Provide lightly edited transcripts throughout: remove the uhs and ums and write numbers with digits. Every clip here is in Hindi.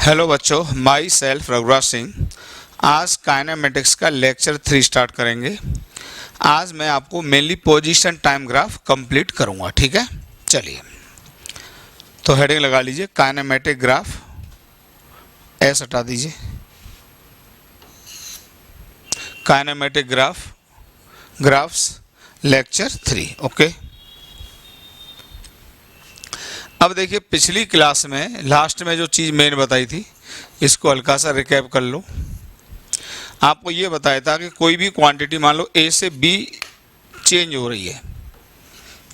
हेलो बच्चों, माई सेल्फ रघुराज सिंह। आज काइनेमेटिक्स का लेक्चर 3 स्टार्ट करेंगे। आज मैं आपको mainly position time graph complete करूंगा। ठीक है, चलिए तो हेडिंग लगा लीजिए काइनेमेटिक ग्राफ, एस हटा दीजिए। Kinematic graphs lecture 3। ओके, अब देखिए पिछली क्लास में लास्ट में जो चीज़ मेन बताई थी इसको हल्का सा रिकैप कर लो। आपको ये बताया था कि कोई भी क्वांटिटी मान लो ए से बी चेंज हो रही है।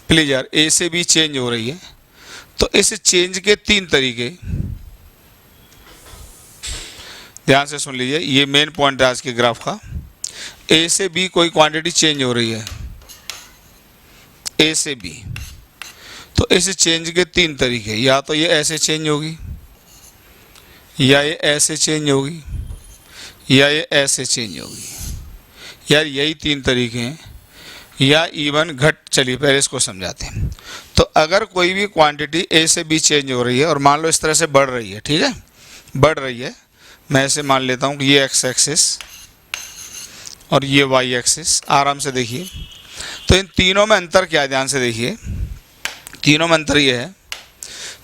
प्लीज यार, ए से बी चेंज हो रही है तो इस चेंज के 3 तरीके, ध्यान से सुन लीजिए, ये मेन पॉइंट है आज के ग्राफ का। ए से बी कोई क्वांटिटी चेंज हो रही है, ए से बी, तो इस चेंज के 3 तरीके, या तो ये ऐसे चेंज होगी, या ये ऐसे चेंज होगी, या ये ऐसे चेंज होगी। यार यही 3 तरीके हैं, या इवन घट। चलिए पहले इसको समझाते हैं। तो अगर कोई भी क्वांटिटी ए से बी चेंज हो रही है और मान लो इस तरह से बढ़ रही है, ठीक है, बढ़ रही है, मैं ऐसे मान लेता हूँ कि ये एक्स एक्सिस और ये वाई एक्सिस, आराम से देखिए। तो इन तीनों में अंतर क्या है, ध्यान से देखिए। तीनों में अंतर ये है,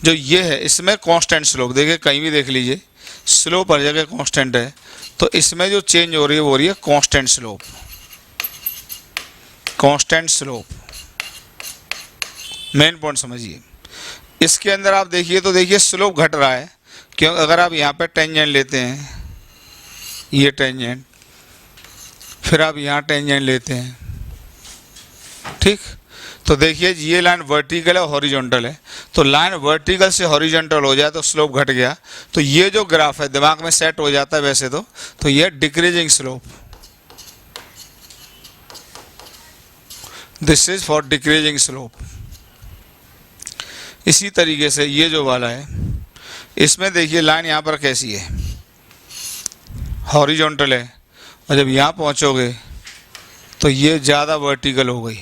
जो ये है इसमें कांस्टेंट स्लोप, देखिए कहीं भी देख लीजिए स्लोप हर जगह कांस्टेंट है, तो इसमें जो चेंज हो रही है वो हो रही है constant slope. Constant slope main point समझिए। इसके अंदर आप देखिए तो देखिए स्लोप घट रहा है, क्यों? अगर आप यहाँ पे टेंजेंट लेते हैं, ये टेंजेंट, फिर आप यहाँ टेंजेंट लेते हैं, ठीक, तो देखिए ये लाइन वर्टिकल है, हॉरिजॉन्टल है। तो लाइन वर्टिकल से हॉरिजॉन्टल हो जाए तो स्लोप घट गया। तो ये जो ग्राफ है दिमाग में सेट हो जाता है वैसे तो ये decreasing slope, this is for decreasing slope. इसी तरीके से ये जो वाला है, इसमें देखिए लाइन यहाँ पर कैसी है, हॉरिजॉन्टल है, और जब यहाँ पहुँचोगे तो ये ज़्यादा वर्टिकल हो गई।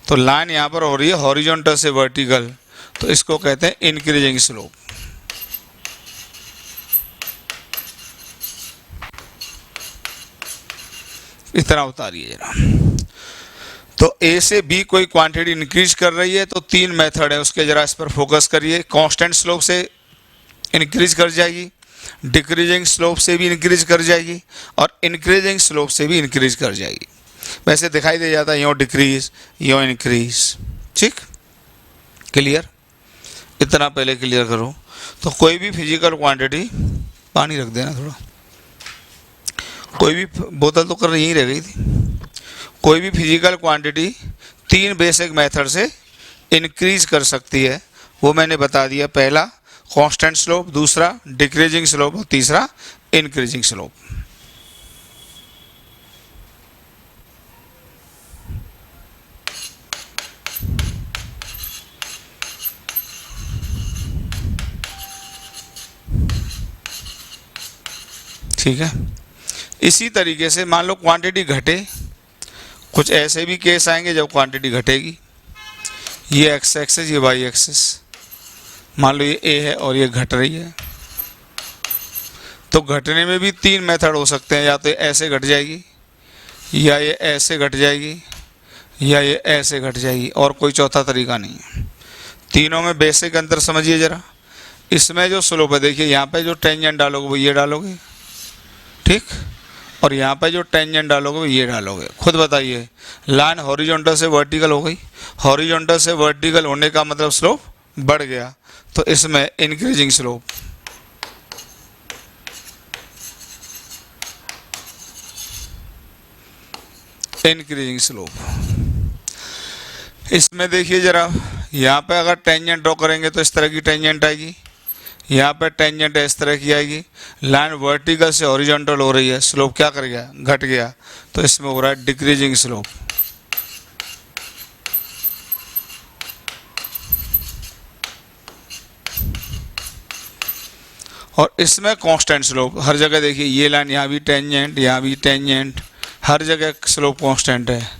तो लाइन यहाँ पर हो रही है हॉरिजॉन्टल से वर्टिकल, तो इसको कहते हैं इंक्रीजिंग स्लोप। इतना उतारिए जरा। तो ए से बी कोई क्वांटिटी इंक्रीज कर रही है तो 3 मेथड है उसके, जरा इस पर फोकस करिए। कांस्टेंट स्लोप से इंक्रीज कर जाएगी, डिक्रीजिंग स्लोप से भी इंक्रीज कर जाएगी, और इंक्रीजिंग स्लोप से भी इंक्रीज कर जाएगी। वैसे दिखाई दे जाता है यो डिक्रीज, यो इंक्रीज। ठीक, क्लियर? इतना पहले क्लियर करो। तो कोई भी फिजिकल क्वांटिटी, पानी रख देना थोड़ा, कोई भी बोतल तो कर यहीं रह गई थी। कोई भी फिजिकल क्वांटिटी 3 बेसिक मेथड से इंक्रीज कर सकती है, वो मैंने बता दिया। पहला कांस्टेंट स्लोप, दूसरा डिक्रीजिंग स्लोप, और तीसरा इंक्रीजिंग स्लोप। ठीक है, इसी तरीके से मान लो क्वांटिटी घटे, कुछ ऐसे भी केस आएंगे जब क्वांटिटी घटेगी। ये एक्स एक्सिस, ये वाई एक्सिस, मान लो ये ए है और ये घट रही है। तो घटने में भी 3 मेथड हो सकते हैं, या तो ऐसे घट जाएगी, या ये ऐसे घट जाएगी, या ये ऐसे घट जाएगी, और कोई चौथा तरीका नहीं है। तीनों में बेसिक अंतर समझिए जरा। इसमें जो स्लोप है, देखिए यहाँ पे जो टेंजेंट डालोगे वो ये डालोगे, ठीक, और यहाँ पे जो टेंजेंट डालोगे वो ये डालोगे। खुद बताइए, लाइन हॉरिजॉन्टल से वर्टिकल हो गई, हॉरिजॉन्टल से वर्टिकल होने का मतलब स्लोप बढ़ गया, तो इसमें इंक्रीजिंग स्लोप। Increasing slope. इसमें देखिए जरा, यहाँ पे अगर टेंजेंट ड्रॉ करेंगे तो इस तरह की टेंजेंट आएगी, यहाँ पे टेंजेंट इस तरह की आएगी। लाइन वर्टिकल से हॉरिजॉन्टल हो रही है, स्लोप क्या कर गया, घट गया, तो इसमें हो रहा है डिक्रीजिंग स्लोप। और इसमें कांस्टेंट स्लोप, हर जगह देखिए ये लाइन, यहाँ भी टेंजेंट, यहाँ भी टेंजेंट, हर जगह स्लोप कांस्टेंट है।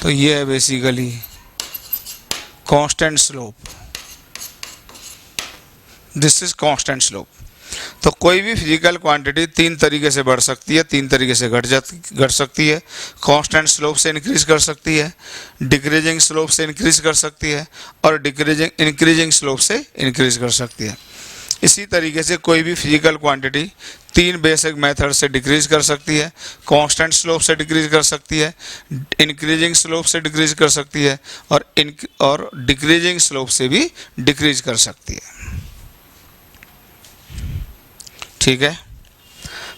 तो ये है basically constant slope, this is constant slope. तो कोई भी फिजिकल क्वांटिटी तीन तरीके से बढ़ सकती है, तीन तरीके से घट सकती है। कांस्टेंट स्लोप से इंक्रीज कर सकती है, डिक्रीजिंग स्लोप से इंक्रीज कर सकती है, और इंक्रीजिंग स्लोप से इंक्रीज कर सकती है। इसी तरीके से कोई भी फिजिकल क्वांटिटी तीन बेसिक मेथड से डिक्रीज कर सकती है। कांस्टेंट स्लोप से डिक्रीज कर सकती है, इंक्रीजिंग स्लोप से डिक्रीज कर सकती है, और डिक्रीजिंग स्लोप से भी डिक्रीज कर सकती है। ठीक है,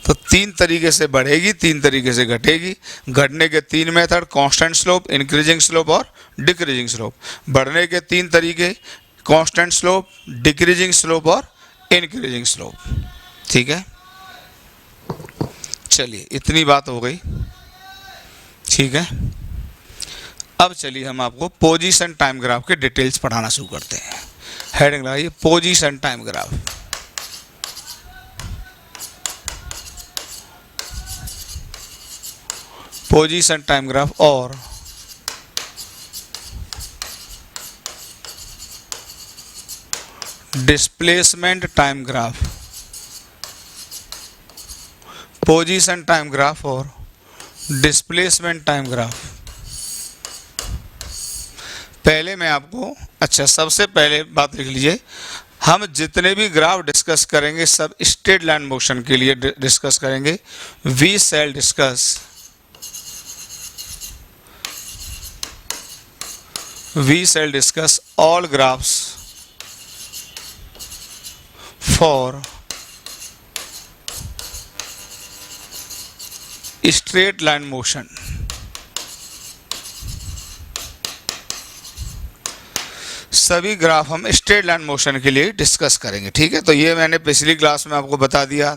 तो तीन तरीके से बढ़ेगी, तीन तरीके से घटेगी। घटने के तीन method, constant slope, increasing slope और डिक्रीजिंग स्लोप। बढ़ने के तीन तरीके, कांस्टेंट स्लोप, डिक्रीजिंग स्लोप और इंक्रीजिंग स्लोप। ठीक है, चलिए इतनी बात हो गई। ठीक है, अब चलिए हम आपको पोजीशन टाइम ग्राफ के डिटेल्स पढ़ाना शुरू करते हैं। हेडिंग लगाइए position time graph. Position time graph और displacement time graph. Position time graph और डिस्प्लेसमेंट टाइम ग्राफ। पहले मैं आपको, अच्छा सबसे पहले बात लिख लीजिए, हम जितने भी ग्राफ डिस्कस करेंगे सब स्ट्रेट लाइन मोशन के लिए डिस्कस करेंगे। We shall discuss all graphs for straight line motion। सभी ग्राफ हम स्ट्रेट लाइन मोशन के लिए डिस्कस करेंगे। ठीक है, तो ये मैंने पिछली क्लास में आपको बता दिया,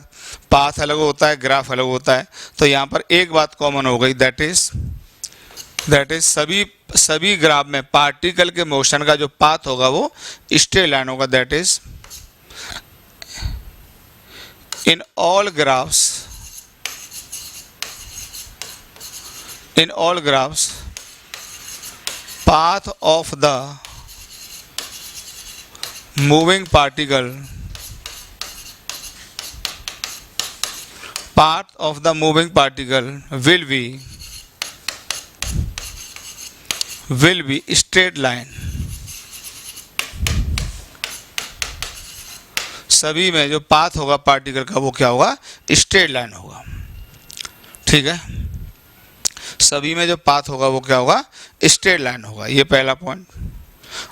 पाथ अलग होता है, ग्राफ अलग होता है। तो यहाँ पर एक बात कॉमन हो गई, दैट इज सभी ग्राफ में पार्टिकल के मोशन का जो पाथ होगा वो स्ट्रेट लाइन होगा। That is in all graphs path of the moving particle will be straight line। सभी में जो पाथ होगा पार्टिकल का वो क्या होगा, स्ट्रेट लाइन होगा। ठीक है, सभी में जो पाथ होगा वो क्या होगा, स्ट्रेट लाइन होगा। ये पहला पॉइंट।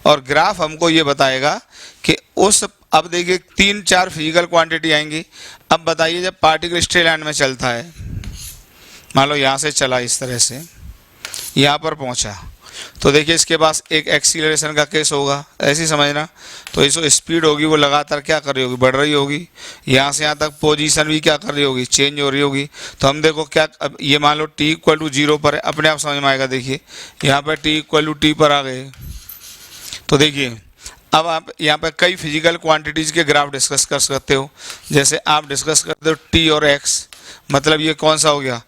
और ग्राफ हमको ये बताएगा कि अब देखिए तीन चार फिजिकल क्वांटिटी आएंगी। अब बताइए जब पार्टिकल स्ट्रेट लाइन में चलता है, मान लो यहाँ से चला, इस तरह से यहाँ पर पहुँचा, तो देखिए इसके पास एक एक्सीलरेशन का केस होगा, ऐसे ही समझना। तो इसको स्पीड होगी वो लगातार क्या कर रही होगी, बढ़ रही होगी। यहाँ से यहाँ तक पोजीशन भी क्या कर रही होगी, चेंज हो रही होगी। तो हम देखो क्या, अब ये मान लो t = 0 पर है, अपने आप समझ में आएगा। देखिए यहाँ पर t = t पर आ गए। तो देखिए अब आप यहाँ पर कई फिजिकल क्वांटिटीज़ के ग्राफ डिस्कस कर सकते हो। जैसे आप डिस्कस करते हो t और x, मतलब ये कौन सा हो गया,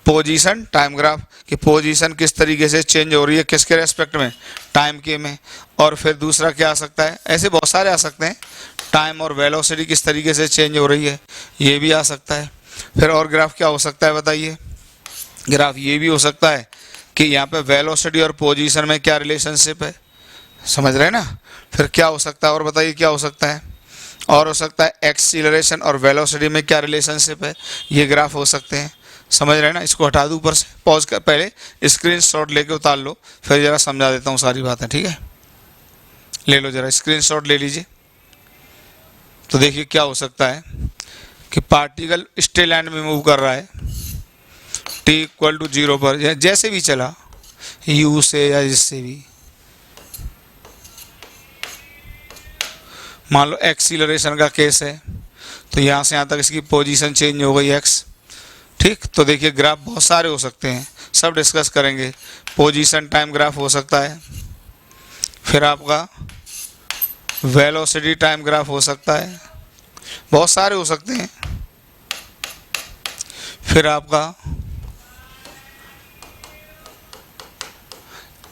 पोजीशन टाइम ग्राफ, कि पोजीशन किस तरीके से चेंज हो रही है, किसके रेस्पेक्ट में, टाइम के में। और फिर दूसरा क्या आ सकता है, ऐसे बहुत सारे आ सकते हैं, टाइम और वेलोसिटी किस तरीके से चेंज हो रही है, ये भी आ सकता है। फिर और ग्राफ क्या हो सकता है बताइए, ग्राफ ये भी हो सकता है कि यहाँ पे वेलोसिटी और पोजीशन में क्या रिलेशनशिप है, समझ रहे हैं ना। फिर क्या हो सकता है, और बताइए क्या हो सकता है, और हो सकता है एक्सीलरेशन और वेलोसिटी में क्या रिलेशनशिप है, ये ग्राफ हो सकते हैं। समझ रहे हैं ना। इसको हटा दूँ ऊपर से, पॉज कर, पहले स्क्रीनशॉट लेके उतार लो, फिर ज़रा समझा देता हूँ सारी बातें। ठीक है, ले लो जरा स्क्रीनशॉट ले लीजिए। तो देखिए क्या हो सकता है कि पार्टिकल स्ट्रेट लाइन में मूव कर रहा है, t = 0 पर, जैसे भी चला, u से या जिससे भी। मान लो एक्सीलरेशन का केस है, तो यहाँ से यहाँ तक इसकी पोजीशन चेंज हो गई x। ठीक, तो देखिए ग्राफ बहुत सारे हो सकते हैं, सब डिस्कस करेंगे। पोजीशन टाइम ग्राफ हो सकता है, फिर आपका वेलोसिटी टाइम ग्राफ हो सकता है, बहुत सारे हो सकते हैं। फिर आपका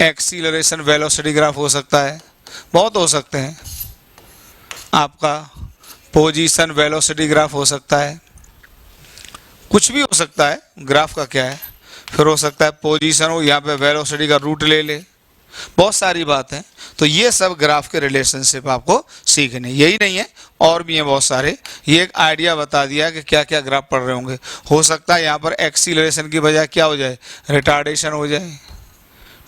एक्सीलरेशन वेलोसिटी ग्राफ हो सकता है, बहुत हो सकते हैं। आपका पोजीशन वेलोसिटी ग्राफ हो सकता है, कुछ भी हो सकता है, ग्राफ का क्या है। फिर हो सकता है पोजीशन हो, यहाँ पे वेलोसिटी का रूट ले ले, बहुत सारी बात है। तो ये सब ग्राफ के रिलेशनशिप आपको सीखने, यही नहीं है और भी हैं बहुत सारे। ये एक आइडिया बता दिया कि क्या क्या ग्राफ पढ़ रहे होंगे। हो सकता है यहाँ पर एक्सीलरेशन की बजाय क्या हो जाए, रिटार्डेशन हो जाए,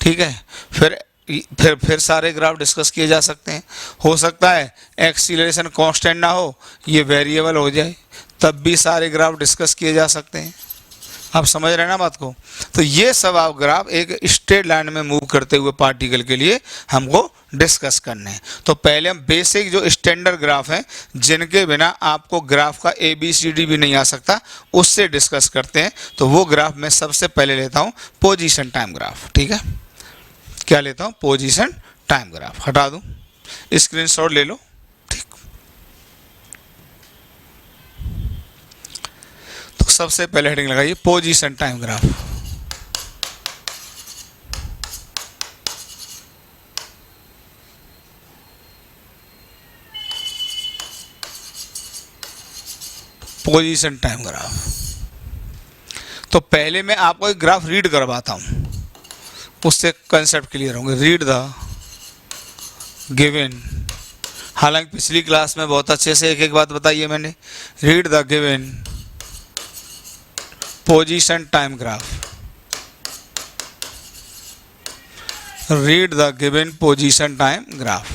ठीक है। फिर सारे ग्राफ डिस्कस किए जा सकते हैं। हो सकता है एक्सीलरेशन कांस्टेंट ना हो, ये वेरिएबल हो जाए, तब भी सारे ग्राफ डिस्कस किए जा सकते हैं। आप समझ रहे हैं ना बात को। तो ये सब आप ग्राफ एक स्ट्रेट लाइन में मूव करते हुए पार्टिकल के लिए हमको डिस्कस करने हैं। तो पहले हम बेसिक जो स्टैंडर्ड ग्राफ हैं, जिनके बिना आपको ग्राफ का ABCD भी नहीं आ सकता, उससे डिस्कस करते हैं। तो वो ग्राफ मैं सबसे पहले लेता हूँ पोजीशन टाइम ग्राफ, ठीक है। क्या लेता हूँ, पोजीशन टाइम ग्राफ। हटा दूँ, स्क्रीनशॉट ले लो, ठीक। तो सबसे पहले हेडिंग लगाइए position time graph. Position time graph. तो पहले मैं आपको एक ग्राफ रीड करवाता हूं, उससे कंसेप्ट क्लियर होंगे। रीड द गिवन, हालांकि पिछली क्लास में बहुत अच्छे से एक एक बात बताई है मैंने। Read the given position time graph, read the given position time graph.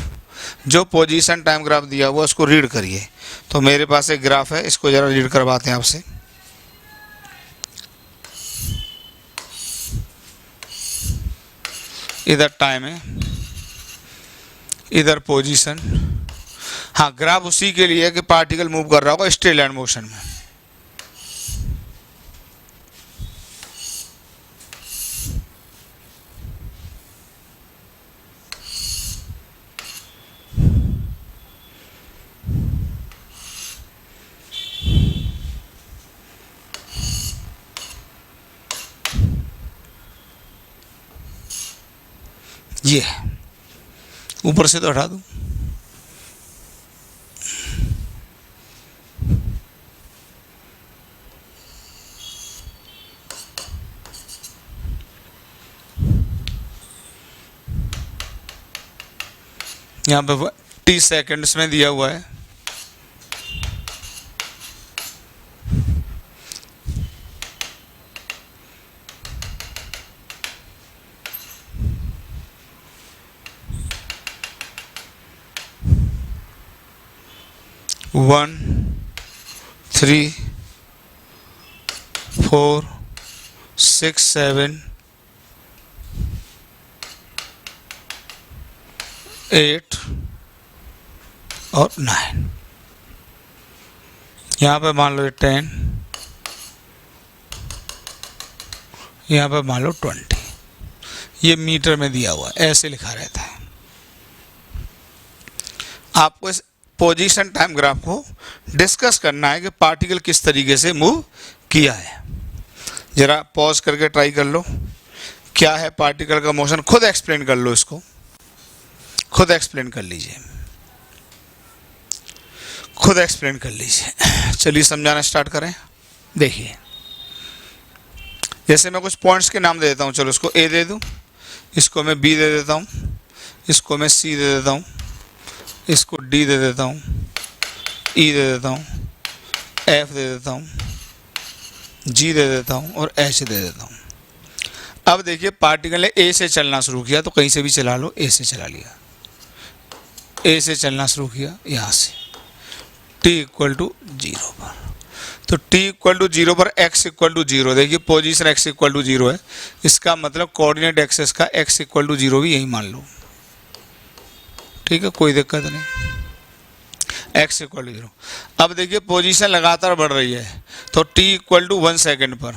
जो पोजीशन टाइम ग्राफ दिया हुआ उसको रीड करिए। तो मेरे पास एक ग्राफ है, इसको जरा रीड करवाते हैं आपसे। इधर टाइम है, इधर पोजीशन। हाँ, ग्राफ उसी के लिए है कि पार्टिकल मूव कर रहा होगा स्ट्रेट लाइन मोशन में। ये ऊपर से तो हटा दूं। यहाँ पे 30 सेकेंड्स में दिया हुआ है। वन 3 4 6 7 8 और 9। यहाँ पे मान लो 10, यहाँ पे मान लो 20। ये मीटर में दिया हुआ है, ऐसे लिखा रहता है। आपको इस पोजीशन टाइम ग्राफ को डिस्कस करना है कि पार्टिकल किस तरीके से मूव किया है। जरा पॉज करके ट्राई कर लो, क्या है पार्टिकल का मोशन, खुद एक्सप्लेन कर लो, इसको खुद एक्सप्लेन कर लीजिए, खुद एक्सप्लेन कर लीजिए। चलिए समझाना स्टार्ट करें। देखिए, जैसे मैं कुछ पॉइंट्स के नाम दे देता हूँ, चलो इसको A दे दूँ, इसको मैं B दे देता हूँ, इसको मैं C दे देता हूँ, इसको D दे देता हूँ, E दे देता हूँ, F दे देता हूँ, G दे देता हूँ और H दे देता हूँ। अब देखिए, पार्टिकल ने A से चलना शुरू किया, तो कहीं से भी चला लो, A से चला लिया, A से चलना शुरू किया यहाँ से, t इक्वल टू 0 पर। तो t इक्वल टू 0 पर x इक्वल टू 0, देखिए पोजीशन x इक्वल टू 0 है, इसका मतलब कोऑर्डिनेट एक्सेस का x इक्वल टू 0 भी यही मान लो, ठीक है, कोई दिक्कत नहीं, x इक्वल टू 0। अब देखिए पोजीशन लगातार बढ़ रही है, तो t इक्वल टू 1 सेकेंड पर,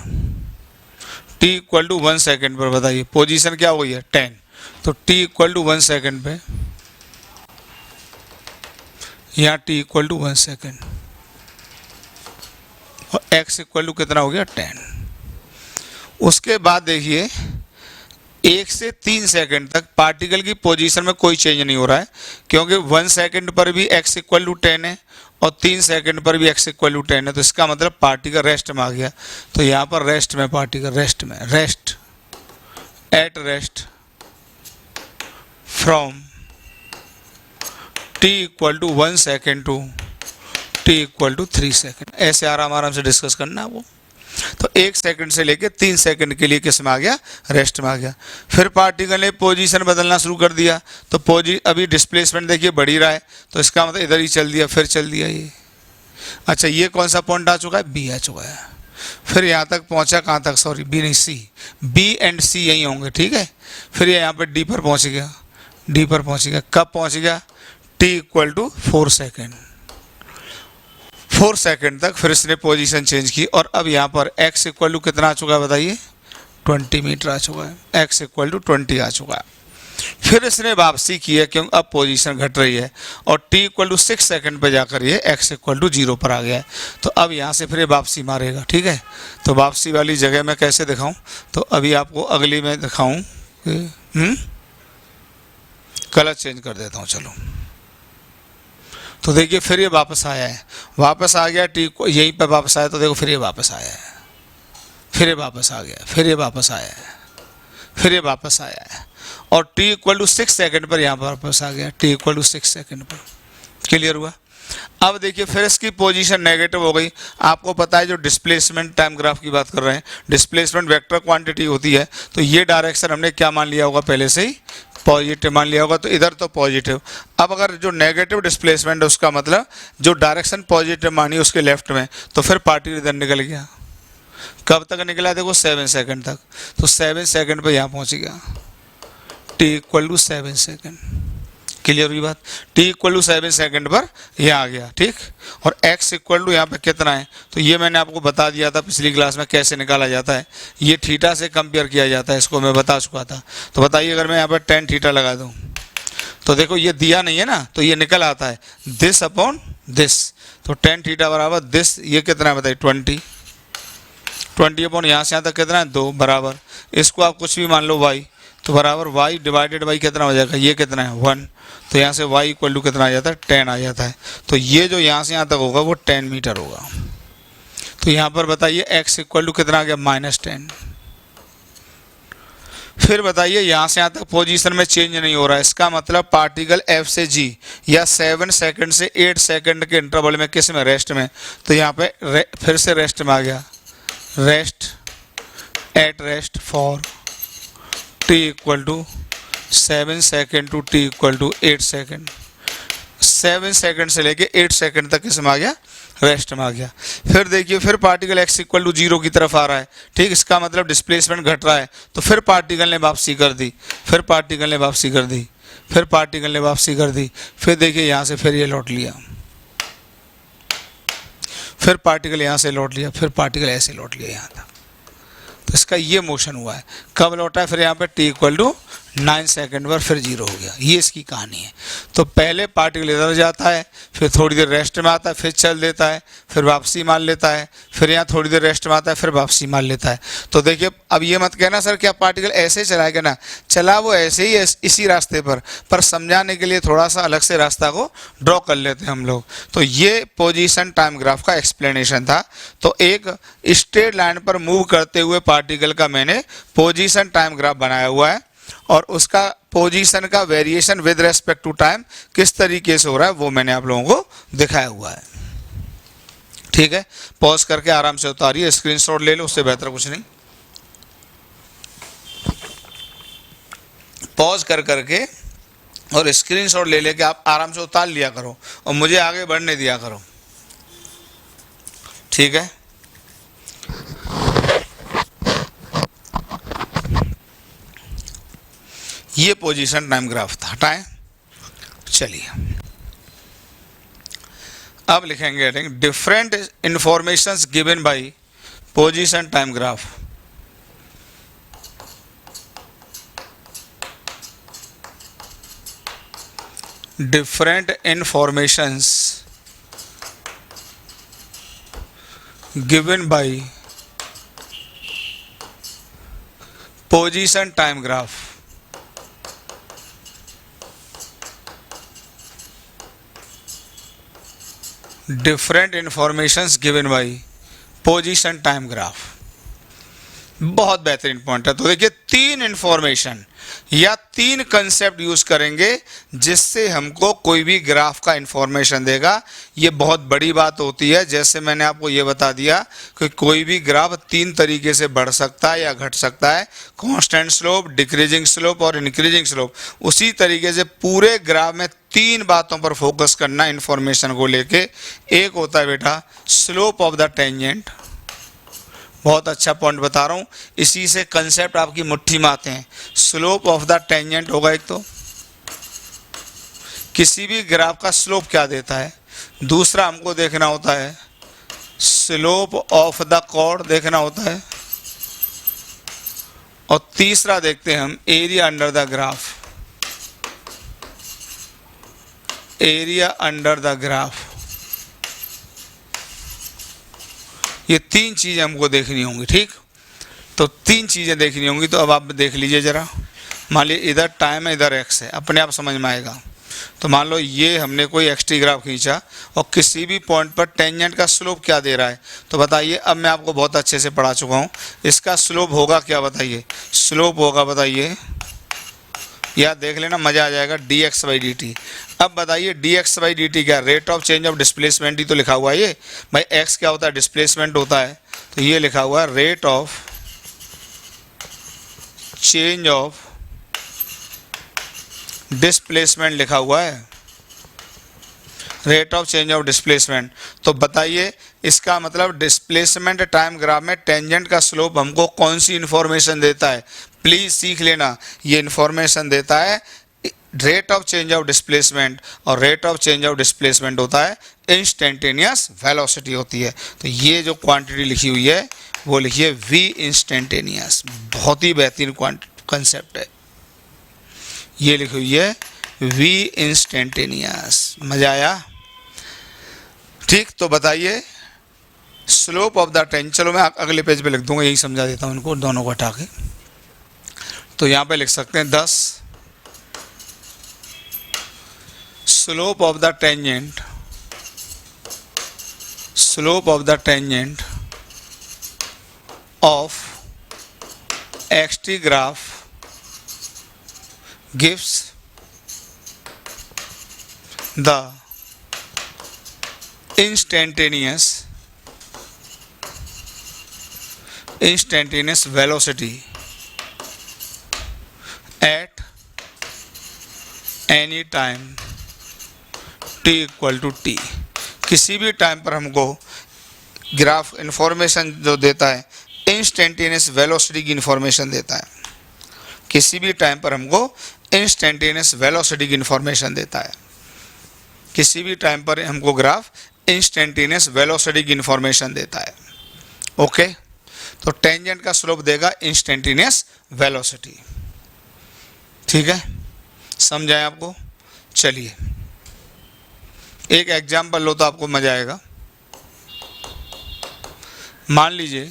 t इक्वल टू 1 सेकेंड पर बताइए पोजीशन क्या हुई है 10, तो t इक्वल टू 1 सेकेंड पे, यहाँ t इक्वल टू 1 सेकेंड और x इक्वल टू कितना हो गया 10। उसके बाद देखिए 1 से 3 सेकंड तक पार्टिकल की पोजीशन में कोई चेंज नहीं हो रहा है, क्योंकि 1 सेकंड पर भी x इक्वल टू 10 है और 3 सेकंड पर भी x इक्वल टू 10 है, तो इसका मतलब पार्टिकल रेस्ट में आ गया। तो यहाँ पर रेस्ट में particle rest at rest from t equal to 1 second to t equal to 3 second. ऐसे आराम से डिस्कस करना है वो। तो 1 सेकंड से लेके 3 सेकंड के लिए किस में आ गया, रेस्ट में आ गया। फिर पार्टिकल ने पोजीशन बदलना शुरू कर दिया, तो अभी डिस्प्लेसमेंट देखिए बढ़ ही रहा है, तो इसका मतलब इधर ही चल दिया, फिर चल दिया ये। अच्छा, ये कौन सा पॉइंट आ चुका है, बी आ चुका है। फिर यहाँ तक पहुँचा, कहाँ तक, सॉरी बी नहीं सी, बी एंड सी यहीं होंगे, ठीक है। फिर ये यहाँ पर डी पर पहुँच गया, डी पर पहुँच गया, कब पहुँच गया, T equal to 4 second, 4 second तक फिर इसने पोजीशन चेंज की। और अब यहाँ पर x इक्वल टू कितना आ चुका है बताइए, 20 मीटर आ चुका है, x इक्वल टू 20 आ चुका है। फिर इसने वापसी की है क्योंकि अब पोजीशन घट रही है, और t इक्वल टू 6 सेकेंड पर जाकर ये x इक्वल टू 0 पर आ गया है। तो अब यहाँ से फिर ये वापसी मारेगा, ठीक है। तो वापसी वाली जगह मैं कैसे दिखाऊँ, तो अभी आपको अगली में दिखाऊँ, कलर चेंज कर देता हूँ, चलो। तो देखिए फिर ये वापस आया है, वापस आ गया, टी को यहीं पर वापस आया, तो देखो फिर ये वापस आया है, फिर ये वापस आ गया, फिर ये वापस आया है, फिर ये वापस आया है, और टी इक्वल टू 6 सेकेंड पर यहाँ पर वापस आ गया, टी इक्वल टू 6 सेकेंड पर। क्लियर हुआ। अब देखिए फिर इसकी पोजीशन नेगेटिव हो गई। आपको पता है जो डिस्प्लेसमेंट टाइम ग्राफ की बात कर रहे हैं, डिस्प्लेसमेंट वेक्टर क्वांटिटी होती है, तो ये डायरेक्शन हमने क्या मान लिया होगा, पहले से ही पॉजिटिव मान लिया होगा, तो इधर तो पॉजिटिव। अब अगर जो नेगेटिव डिस्प्लेसमेंट है उसका मतलब जो डायरेक्शन पॉजिटिव मानी उसके लेफ्ट में, तो फिर पार्टिकल इधर निकल गया। कब तक निकला, देखो 7 सेकेंड तक, तो 7 सेकेंड पर यहाँ पहुँच गया, T equal to 7 second. Clear हुई बात, टी इक्वल टू 7 सेकेंड पर यह आ गया, ठीक। और x इक्वल टू यहाँ पे कितना है, तो ये मैंने आपको बता दिया था पिछली क्लास में कैसे निकाला जाता है, ये थीटा से कंपेयर किया जाता है, इसको मैं बता चुका था। तो बताइए अगर मैं यहाँ पर tan थीटा लगा दूँ, तो देखो ये दिया नहीं है ना, तो ये निकल आता है दिस अपॉन दिस, तो tan थीटा बराबर दिस, ये कितना है बताइए 20 अपॉन यहाँ से यहाँ तक कितना है 2 बराबर, इसको आप कुछ भी मान लो y, तो बराबर y डिवाइडेड बाई कितना हो जाएगा, ये कितना है 1, तो यहाँ से y इक्वल टू कितना आ जाता है 10 आ जाता है। तो ये जो यहाँ से यहाँ तक होगा वो 10 मीटर होगा। तो यहाँ पर बताइए x इक्वल टू कितना आ गया, -10। फिर बताइए यहाँ से यहाँ तक पोजीशन में चेंज नहीं हो रहा है, इसका मतलब पार्टिकल F से G या 7 सेकंड से 8 सेकंड के इंटरवल में किस में, रेस्ट में। तो यहाँ पे फिर से रेस्ट में आ गया, rest at rest for t equal to 7 second to t equal to 8 second. 7 second से लेके 8 सेकेंड तक इसमें आ गया, रेस्ट में आ गया। फिर देखिए फिर पार्टिकल x इक्वल टू 0 की तरफ आ रहा है, ठीक। इसका मतलब डिस्प्लेसमेंट घट रहा है, तो फिर पार्टिकल ने वापसी कर दी, फिर पार्टिकल ने वापसी कर दी, फिर पार्टिकल ने वापसी कर दी। फिर देखिए यहाँ से फिर ये लौट लिया, फिर पार्टिकल यहाँ से लौट लिया, फिर पार्टिकल ऐसे लौट लिया यहाँ तक। तो इसका ये मोशन हुआ है। कब लौटा है, फिर यहाँ पे t इक्वल टू 9 सेकेंड पर फिर 0 हो गया। ये इसकी कहानी है। तो पहले पार्टिकल इधर जाता है, फिर थोड़ी देर रेस्ट में आता है, फिर चल देता है, फिर वापसी मान लेता है, फिर यहाँ थोड़ी देर रेस्ट में आता है, फिर वापसी मान लेता है। तो देखिए अब ये मत कहना सर क्या पार्टिकल ऐसे चलाएगा, ना चला वो ऐसे ही इसी रास्ते पर समझाने के लिए थोड़ा सा अलग से रास्ता को ड्रॉ कर लेते हैं हम लोग। तो ये पोजीशन टाइम ग्राफ का एक्सप्लेनेशन था। तो एक स्ट्रेट लाइन पर मूव करते हुए पार्टिकल का मैंने पोजीशन टाइम ग्राफ बनाया हुआ है, और उसका पोजीशन का variation with respect to time किस तरीके से हो रहा है वो मैंने आप लोगों को दिखाया हुआ है। ठीक है, पॉज करके आराम से उतारिए, स्क्रीनशॉट ले लो, उससे बेहतर कुछ नहीं। पॉज कर करके और स्क्रीनशॉट ले लेके आप आराम से उतार लिया करो और मुझे आगे बढ़ने दिया करो। ठीक है, ये पोजीशन टाइम ग्राफ था, हटाएं। चलिए अब लिखेंगे different informations given by position time graph. Different informations given by position time graph. Different informations given by position time graph. बहुत बेहतरीन पॉइंट है। तो देखिए, तीन इंफॉर्मेशन या तीन कंसेप्ट यूज करेंगे जिससे हमको कोई भी ग्राफ का इंफॉर्मेशन देगा। ये बहुत बड़ी बात होती है। जैसे मैंने आपको ये बता दिया कि कोई भी ग्राफ तीन तरीके से बढ़ सकता है या घट सकता है, कांस्टेंट स्लोप, डिक्रीजिंग स्लोप और इंक्रीजिंग स्लोप। उसी तरीके से पूरे ग्राफ में तीन बातों पर फोकस करना इंफॉर्मेशन को लेके। एक होता है बेटा स्लोप ऑफ द टेंजेंट। बहुत अच्छा पॉइंट बता रहा हूँ, इसी से कंसेप्ट आपकी मुट्ठी में आते हैं। स्लोप ऑफ द टेंजेंट होगा एक, तो किसी भी ग्राफ का स्लोप क्या देता है। दूसरा हमको देखना होता है स्लोप ऑफ द कॉर्ड देखना होता है। और तीसरा देखते हैं हम area under the graph. Area under the graph, ये तीन चीज़ें हमको देखनी होंगी। ठीक, तो तीन चीज़ें देखनी होंगी। तो अब आप देख लीजिए ज़रा, मान लीजिए इधर टाइम है, इधर एक्स है, अपने आप समझ में आएगा। तो मान लो ये हमने कोई एक्स-टी ग्राफ खींचा और किसी भी पॉइंट पर टेंजेंट का स्लोप क्या दे रहा है। तो बताइए, अब मैं आपको बहुत अच्छे से पढ़ा चुका हूँ, इसका स्लोप होगा क्या बताइए। स्लोप होगा बताइए, या देख लेना मज़ा आ जाएगा, d x by d t. अब बताइए d x by d t क्या, rate of change of displacement ही तो लिखा हुआ है। ये भाई एक्स क्या होता है, डिस्प्लेसमेंट होता है। तो ये लिखा हुआ है rate of change of displacement लिखा हुआ है, rate of change of displacement. तो बताइए इसका मतलब डिस्प्लेसमेंट टाइम ग्राफ में टेंजेंट का स्लोप हमको कौन सी इंफॉर्मेशन देता है। प्लीज़ सीख लेना, ये इंफॉर्मेशन देता है rate of change of displacement, और rate of change of displacement होता है इंस्टेंटेनियस वेलोसिटी होती है। तो ये जो क्वांटिटी लिखी हुई है वो लिखिए वी इंस्टेंटेनियस। बहुत ही बेहतरीन कंसेप्ट है, ये लिखी हुई है वी इंस्टेंटेनियस। मजा आया? ठीक, तो बताइए स्लोप ऑफ द टेंजेंट, चलो मैं अगले पेज पे लिख दूंगा, यही समझा देता हूँ इनको दोनों को हटा के। तो यहाँ पे लिख सकते हैं 10 slope of the tangent, slope of the tangent of x-T graph gives the instantaneous velocity at any time t equal to t। किसी भी टाइम पर हमको ग्राफ इंफॉर्मेशन जो देता है इंस्टेंटेनियस वेलोसिटी की इंफॉर्मेशन देता है। किसी भी टाइम पर हमको इंस्टेंटेनियस वेलोसिटी की इंफॉर्मेशन देता है। किसी भी टाइम पर हमको ग्राफ इंस्टेंटेनियस वेलोसिटी की इंफॉर्मेशन देता है। ओके, तो टेंजेंट का स्लोप देगा इंस्टेंटेनियस वेलोसिटी। ठीक है, समझाएं आपको? चलिए एक एग्जांपल लो तो आपको मजा आएगा। मान लीजिए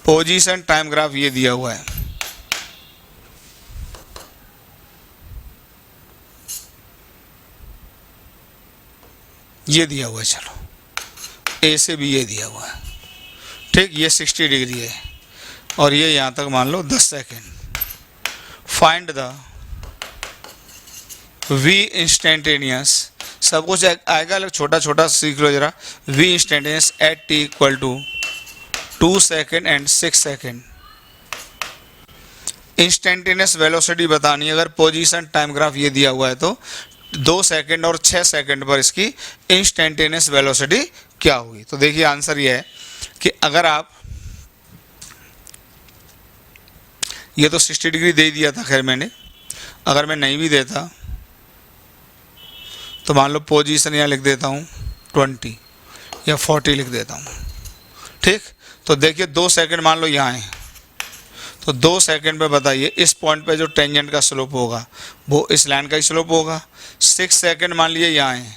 पोजीशन टाइम ग्राफ ये दिया हुआ है, ये दिया हुआ है, चलो ए से भी ये दिया हुआ है। ठीक, ये 60 डिग्री है और ये यहाँ तक मान लो 10 second. Find the V instantaneous, सब कुछ आएगा, छोटा छोटा सीख लो जरा। V instantaneous at T equal to 2 second and 6 second. Instantaneous velocity बतानी है। अगर पोजीशन टाइम ग्राफ ये दिया हुआ है तो 2 सेकेंड और 6 सेकेंड पर इसकी इंस्टेंटेनियस वेलोसिटी क्या होगी। तो देखिए आंसर ये है कि अगर आप, ये तो 60 डिग्री दे दिया था खैर मैंने, अगर मैं नहीं भी देता तो मान लो पोजीशन यहाँ लिख देता हूँ 20 या 40 लिख देता हूँ। ठीक, तो देखिए 2 सेकेंड मान लो यहाँ है, तो 2 सेकेंड पे बताइए इस पॉइंट पे जो टेंजेंट का स्लोप होगा वो इस लाइन का ही स्लोप होगा। 6 सेकेंड मान लीजिए यहाँ है,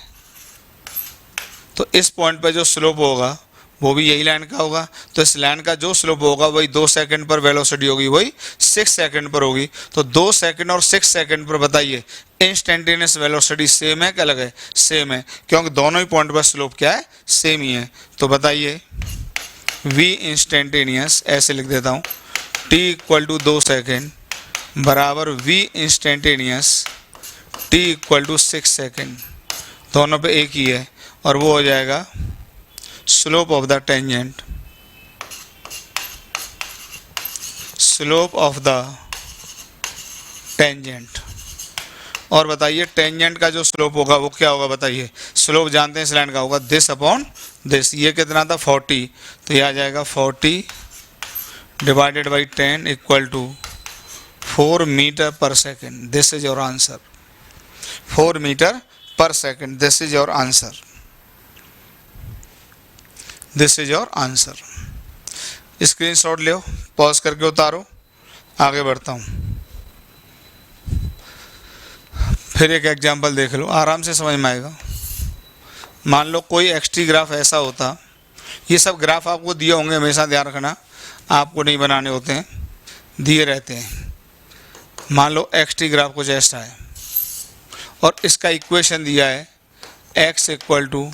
तो इस पॉइंट पे जो स्लोप होगा वो भी यही लाइन का होगा। तो इस लाइन का जो स्लोप होगा वही 2 सेकेंड पर वेलोसिटी होगी, वही 6 सेकेंड पर होगी। तो 2 सेकेंड और 6 सेकेंड पर बताइए इंस्टेंटेनियस वेलोसिटी सेम है कि अलग है? सेम है, क्योंकि दोनों ही पॉइंट पर स्लोप क्या है? सेम ही है। तो बताइए v इंस्टेंटेनियस, ऐसे लिख देता हूँ, t इक्वल टू 2 सेकेंड बराबर v instantaneous t equal to 6 second, दोनों पे एक ही है, और वो हो जाएगा slope of the tangent, slope of the tangent. और बताइए टेंजेंट का जो स्लोप होगा वो क्या होगा? बताइए, स्लोप जानते हैं इस लाइन का होगा दिस अपॉन दिस। ये कितना था? 40, तो ये आ जाएगा 40 divided by 10 equal to 4 metre पर second. This is your answer, 4 metre पर second. This is your answer, this is your answer. Screenshot लो, पॉज करके उतारो, आगे बढ़ता हूँ। फिर एक एग्जांपल देख लो, आराम से समझ में आएगा। मान लो कोई एक्सटी ग्राफ ऐसा होता, ये सब ग्राफ आपको दिए होंगे, हमेशा ध्यान रखना, आपको नहीं बनाने होते हैं, दिए रहते हैं। मान लो एक्सटी ग्राफ कुछ ऐसा है और इसका इक्वेशन दिया है x इक्वल टू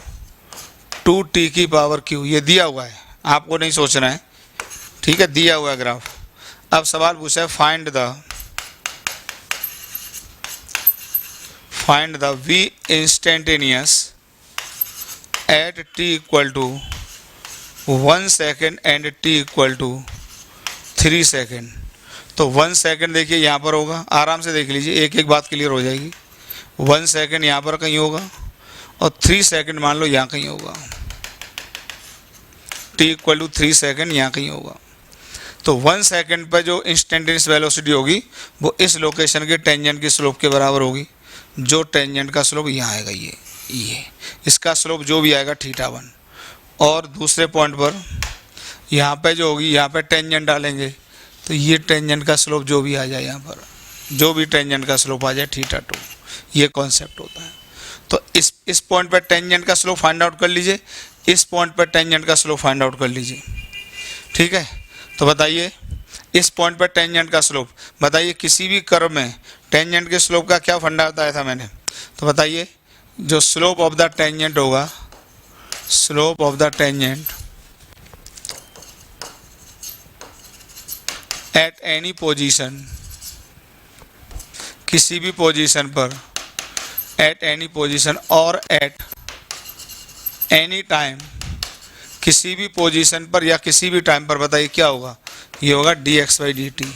2t की पावर q। ये दिया हुआ है, आपको नहीं सोचना है, ठीक है, दिया हुआ है ग्राफ। अब सवाल पूछा है find the v instantaneous at t equal to 1 second and t equal to 3 second. तो 1 सेकेंड देखिए यहाँ पर होगा, आराम से देख लीजिए, एक एक बात क्लियर हो जाएगी। 1 सेकेंड यहाँ पर कहीं होगा और 3 सेकेंड मान लो यहाँ कहीं होगा, t इक्वल टू 3 सेकेंड यहाँ कहीं होगा। तो 1 सेकेंड पर जो इंस्टेंटेनियस वेलोसिटी होगी वो इस लोकेशन के टेंजेंट की स्लोप के बराबर होगी। जो टेंजेंट का स्लोप यहाँ आएगा, ये इसका स्लोप जो भी आएगा θ1। और दूसरे पॉइंट पर यहाँ पे जो होगी, यहाँ पे टेंजेंट डालेंगे तो ये टेंजेंट का स्लोप जो भी आ जाए, यहाँ पर जो भी टेंजेंट का स्लोप आ जाए θ2, ये कॉन्सेप्ट होता है। तो इस पॉइंट पर टेंजेंट का स्लोप फाइंड आउट कर लीजिए, इस पॉइंट पर टेंजेंट का स्लोप फाइंड आउट कर लीजिए, ठीक है। तो बताइए इस पॉइंट पर टेंजेंट का स्लोप, बताइए किसी भी कर्व में टेंजेंट के स्लोप का क्या फंडा बताया था मैंने? तो बताइए जो स्लोप ऑफ द टेंजेंट होगा, slope of the tangent at any position, किसी भी पोजीशन पर, एट एनी पोजीशन और एट एनी टाइम, किसी भी पोजीशन पर या किसी भी टाइम पर, बताइए क्या होगा? ये होगा dx/dt,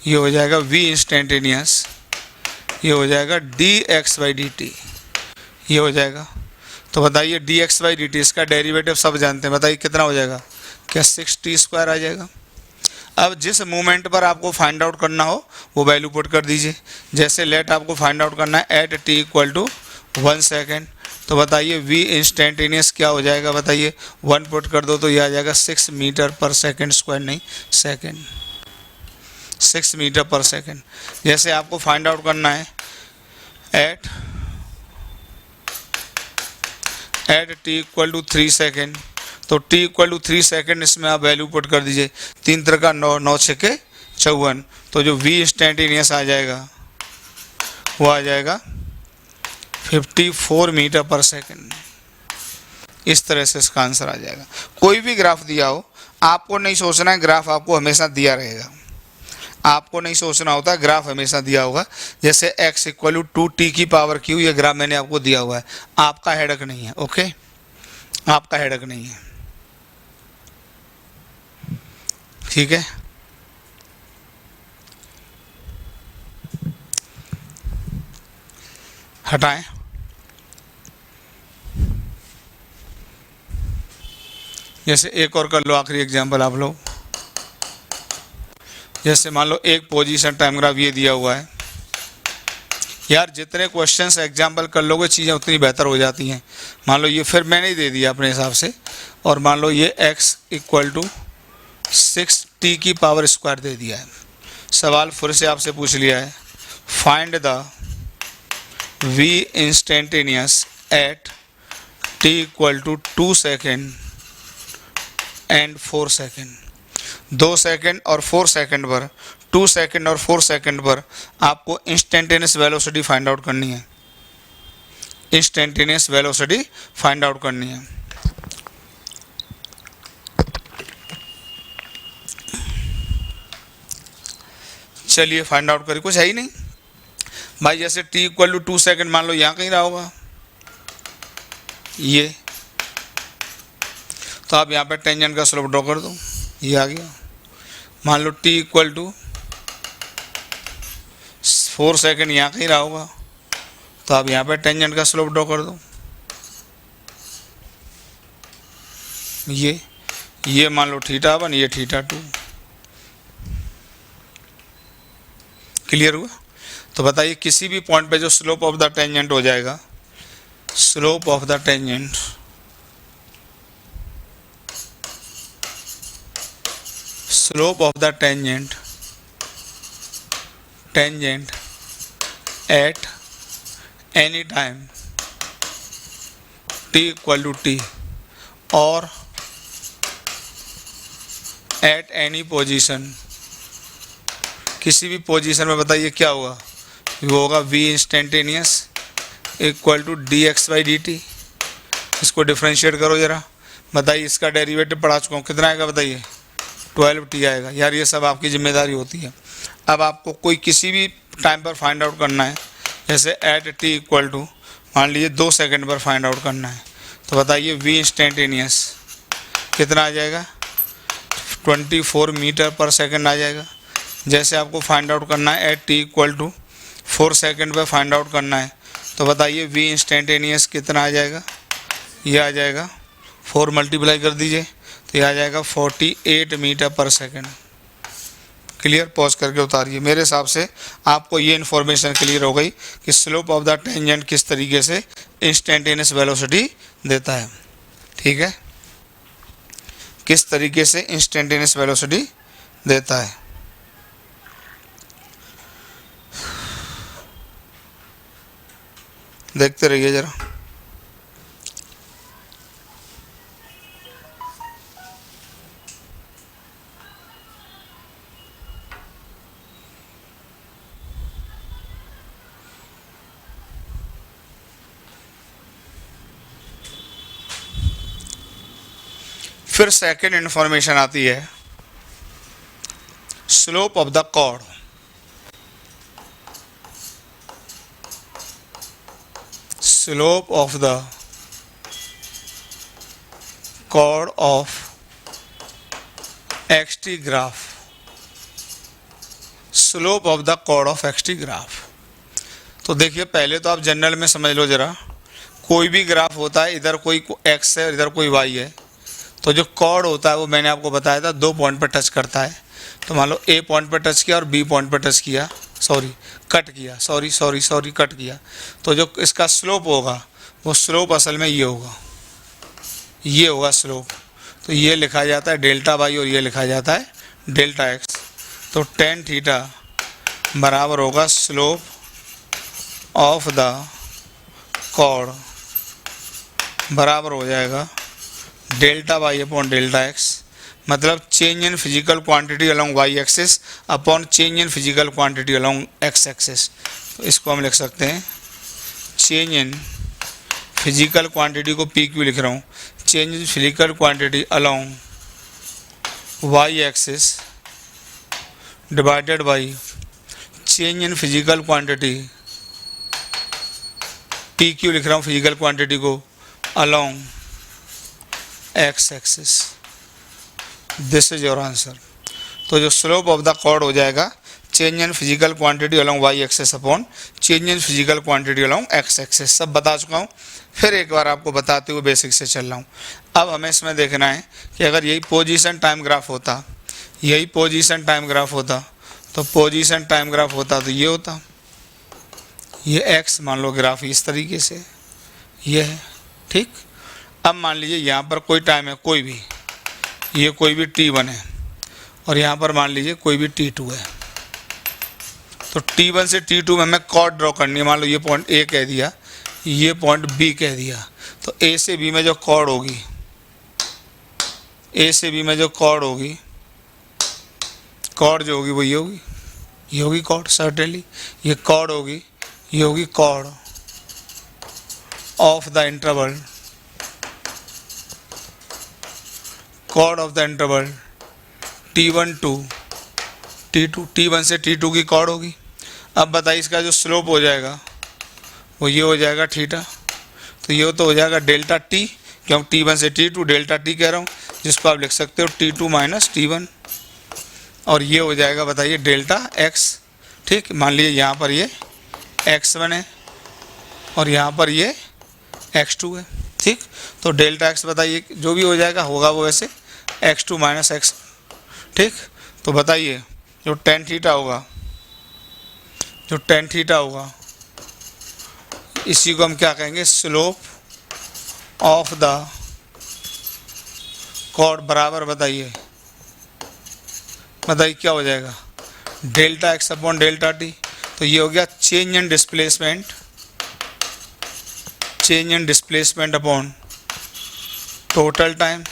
ये हो जाएगा v इंस्टेंटेनियस, ये हो जाएगा dx/dt, ये हो जाएगा। तो बताइए dx/dt इसका डेरिवेटिव सब जानते हैं, बताइए कितना हो जाएगा? क्या 6t² आ जाएगा? अब जिस मोमेंट पर आपको फाइंड आउट करना हो वो वैल्यू पुट कर दीजिए। जैसे लेट आपको फाइंड आउट करना है at t equal to 1 second, तो बताइए v इंस्टेंटेनियस क्या हो जाएगा? बताइए 1 पुट कर दो तो ये आ जाएगा 6 मीटर पर सेकेंड स्क्वायर, नहीं सेकेंड, 6 मीटर पर सेकेंड। जैसे आपको फाइंड आउट करना है at t equal to 3 second, तो t इक्वल टू 3 सेकेंड, इसमें आप वैल्यू पुट कर दीजिए, 3 3 का 9, 9 6 के 54, तो जो v इंस्टेंटेनियस आ जाएगा वो आ जाएगा 54 मीटर पर सेकेंड। इस तरह से इसका आंसर आ जाएगा। कोई भी ग्राफ दिया हो, आपको नहीं सोचना है, ग्राफ आपको हमेशा दिया रहेगा, आपको नहीं सोचना होता, ग्राफ हमेशा दिया होगा। जैसे x इक्वल टू 2t की पावर q, ये ग्राफ मैंने आपको दिया हुआ है, आपका हेडक नहीं है, ओके, आपका हेडक नहीं है, ठीक है। हटाएं। जैसे एक और कर लो, आखिरी एग्जांपल आप लोग। जैसे मान लो एक पोजीशन टाइम ग्राफ ये दिया हुआ है, यार जितने क्वेश्चंस एग्जांपल कर लोगे चीज़ें उतनी बेहतर हो जाती हैं। मान लो ये फिर मैंने ही दे दिया अपने हिसाब से, और मान लो ये x इक्वल टू 6t की पावर स्क्वायर दे दिया है। सवाल फिर से आपसे पूछ लिया है, find the v instantaneous at t equal to 2 second and 4 second. 2 second और 4 सेकेंड पर 2 सेकंड और 4 सेकंड पर आपको इंस्टेंटेनियस वेलोसिटी फाइंड आउट करनी है, इंस्टेंटेनियस वेलोसिटी फाइंड आउट करनी है। चलिए फाइंड आउट करिए, कुछ है ही नहीं भाई। जैसे t इक्वल टू 2 सेकेंड मान लो यहाँ कहीं रहा होगा ये, तो आप यहाँ पे टेंजेंट का स्लोप ड्रॉ कर दो, ये आ गया। मान लो t इक्वल टू 4 सेकेंड यहाँ कहीं रहा होगा, तो आप यहाँ पे टेंजेंट का स्लोप ड्रॉ कर दो, ये मान लो θ1, ये θ2। क्लियर हुआ? तो बताइए किसी भी पॉइंट पे जो स्लोप ऑफ द टेंजेंट हो जाएगा, slope of the tangent tangent at any time t equal to t और एट एनी पोजीशन, किसी भी पोजीशन में बताइए क्या होगा, वो होगा v instantaneous equal to dx/dt। इसको डिफ्रेंशिएट करो जरा, बताइए इसका डेरिवेटिव पढ़ा चुका हूँ, कितना आएगा बताइए, 12t आएगा। यार ये सब आपकी जिम्मेदारी होती है। अब आपको कोई किसी भी टाइम पर फाइंड आउट करना है, जैसे एट t इक्वल टू मान लीजिए 2 सेकंड पर फाइंड आउट करना है, तो बताइए v इंस्टेंटेनियस कितना आ जाएगा, 24 मीटर पर सेकंड आ जाएगा। जैसे आपको फाइंड आउट करना है at t equal to 4 second पर फाइंड आउट करना है, तो बताइए v इंस्टेंटेनियस कितना आ जाएगा, ये आ जाएगा 4 मल्टीप्लाई कर दीजिए तो ये आ जाएगा 48 मीटर पर सेकंड। क्लियर? पॉज करके उतारिए। मेरे हिसाब से आपको ये इन्फॉर्मेशन क्लियर हो गई कि स्लोप ऑफ द टेंजेंट किस तरीके से इंस्टेंटेनियस वेलोसिटी देता है। ठीक है, किस तरीके से इंस्टेंटेनियस वेलोसिटी देता है। देखते रहिए जरा। फिर सेकंड इंफॉर्मेशन आती है slope of the chord. Slope of the chord of x t graph. Slope of the chord of x t graph. तो देखिए पहले तो आप जनरल में समझ लो जरा, कोई भी ग्राफ होता है, इधर कोई एक्स है इधर कोई वाई है, तो जो कॉर्ड होता है वो मैंने आपको बताया था 2 पॉइंट पर टच करता है। तो मान लो ए पॉइंट पर टच किया और बी पॉइंट पर टच किया, कट किया, तो जो इसका स्लोप होगा वो स्लोप असल में ये होगा स्लोप। तो ये लिखा जाता है डेल्टा वाई और ये लिखा जाता है डेल्टा एक्स। तो टेन थीटा बराबर होगा स्लोप ऑफ द कॉर्ड बराबर हो जाएगा delta y upon delta x, मतलब change in physical quantity along y axis upon change in physical quantity along x axis. तो इसको हम लिख सकते हैं चेंज इन फिजिकल क्वांटिटी को पी क्यू लिख रहा हूँ, change in physical quantity along y axis divided by change in physical quantity, P Q लिख रहा हूँ फिजिकल क्वांटिटी को, along x axis. This is your answer. तो जो स्लोप ऑफ द कॉर्ड हो जाएगा change in physical quantity along y axis upon change in physical quantity along x axis. सब बता चुका हूँ, फिर एक बार आपको बताते हुए बेसिक से चल रहा हूँ। अब हमें इसमें देखना है कि अगर यही पोजीशन टाइम ग्राफ होता, तो पोजीशन टाइम ग्राफ होता तो ये होता, ये एक्स मान लो ग्राफ इस तरीके से ये है। ठीक, अब मान लीजिए यहाँ पर कोई टाइम है, कोई भी t1 है और यहाँ पर मान लीजिए कोई भी t2 है। तो t1 से t2 में हमें कॉर्ड ड्रॉ करनी है। मान लो ये पॉइंट A कह दिया, ये पॉइंट B कह दिया, तो A से B में जो कॉर्ड होगी, कॉर्ड जो होगी वो ये होगी। ये होगी कॉर्ड सर्टेनली, ये कॉर्ड होगी, ये होगी chord of the interval, chord of the interval T1 to T2, T1 से T2 की कॉर्ड होगी। अब बताइए इसका जो स्लोप हो जाएगा वो ये हो जाएगा थीटा, तो ये तो हो जाएगा डेल्टा टी, क्योंकि T1 से T2 डेल्टा टी कह रहा हूँ, जिसको आप लिख सकते हो T2 माइनस T1, और ये हो जाएगा बताइए डेल्टा एक्स। ठीक, मान लीजिए यहाँ पर ये x1 है और यहाँ पर ये x2 है। ठीक, तो डेल्टा एक्स बताइए जो भी हो जाएगा होगा वो वैसे x2 माइनस एक्स। ठीक, तो बताइए जो टेन थीटा होगा, जो टेन थीटा होगा इसी को हम क्या कहेंगे, स्लोप ऑफ द कॉर्ड बराबर बताइए क्या हो जाएगा, delta x upon delta T. तो ये हो गया change in displacement, change in displacement upon total time.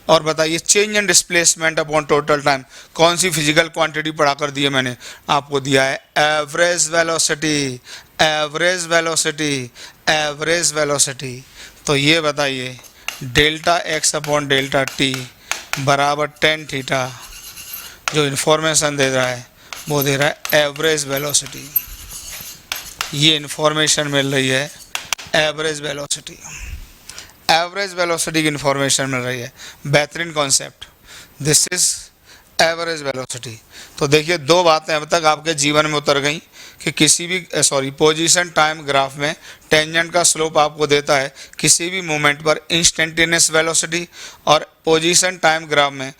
और बताइए change in displacement upon total time कौन सी फिजिकल क्वांटिटी पढ़ा कर दी है मैंने आपको, दिया है average velocity, average velocity, average velocity. तो ये बताइए delta x upon delta T बराबर टेन थीटा, जो इन्फॉर्मेशन दे रहा है वो दे रहा है एवरेज वेलोसिटी। ये इन्फॉर्मेशन मिल रही है एवरेज वेलोसिटी, एवरेज वेलोसिटी की इन्फॉर्मेशन मिल रही है। बेहतरीन concept, this is average velocity. तो देखिए दो बातें अब तक आपके जीवन में उतर गई कि किसी भी पोजीशन टाइम ग्राफ में टेंजेंट का स्लोप आपको देता है किसी भी मोमेंट पर इंस्टेंटेनियस वेलोसिटी, और पोजीशन टाइम ग्राफ में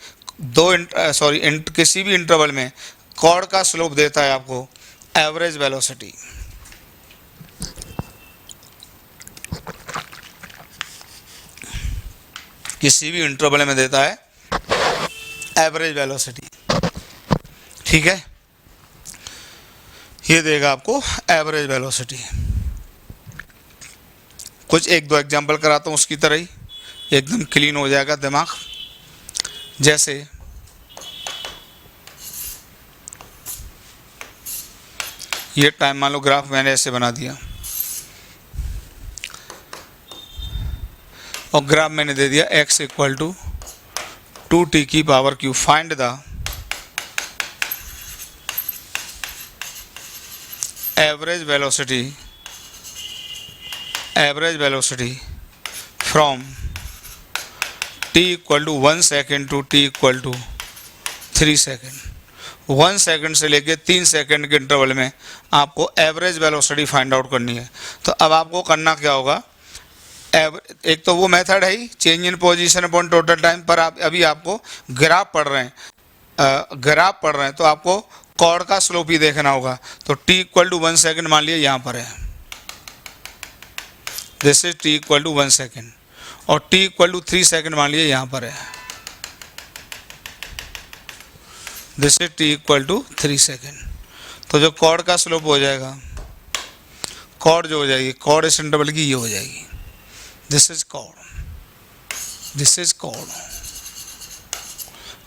किसी भी इंटरवल में कॉर्ड का स्लोप देता है आपको एवरेज वेलोसिटी। किसी भी इंटरवल में देता है एवरेज वेलोसिटी। ठीक है, ये देगा आपको एवरेज वेलोसिटी। कुछ एक दो एग्जांपल कराता हूँ उसकी तरह ही, एकदम क्लीन हो जाएगा दिमाग। जैसे ये टाइम मान लो ग्राफ मैंने ऐसे बना दिया और ग्राफ मैंने दे दिया x इक्वल टू 2t की power q. Find the average velocity from t equal to 1 second to t equal to 3 second. 1 second से लेके 3 सेकेंड के इंटरवल में आपको एवरेज वेलोसिटी फाइंड आउट करनी है। तो अब आपको करना क्या होगा, एक तो वो मेथड है ही change in position upon total time, पर आप अभी आपको ग्राफ पढ़ रहे हैं, तो आपको कॉर्ड का स्लोप ही देखना होगा। तो t इक्वल टू 1 सेकेंड मान लिया यहाँ पर है, this is t equal to 1 second, और t इक्वल टू 3 सेकेंड मान लिया यहाँ पर है, this is t equal to 3 second. तो जो कॉर्ड का स्लोप हो जाएगा, कॉर्ड जो हो जाएगी, कॉर्ड इस इंटरवल की ये हो जाएगी, दिस इज कॉर्ड,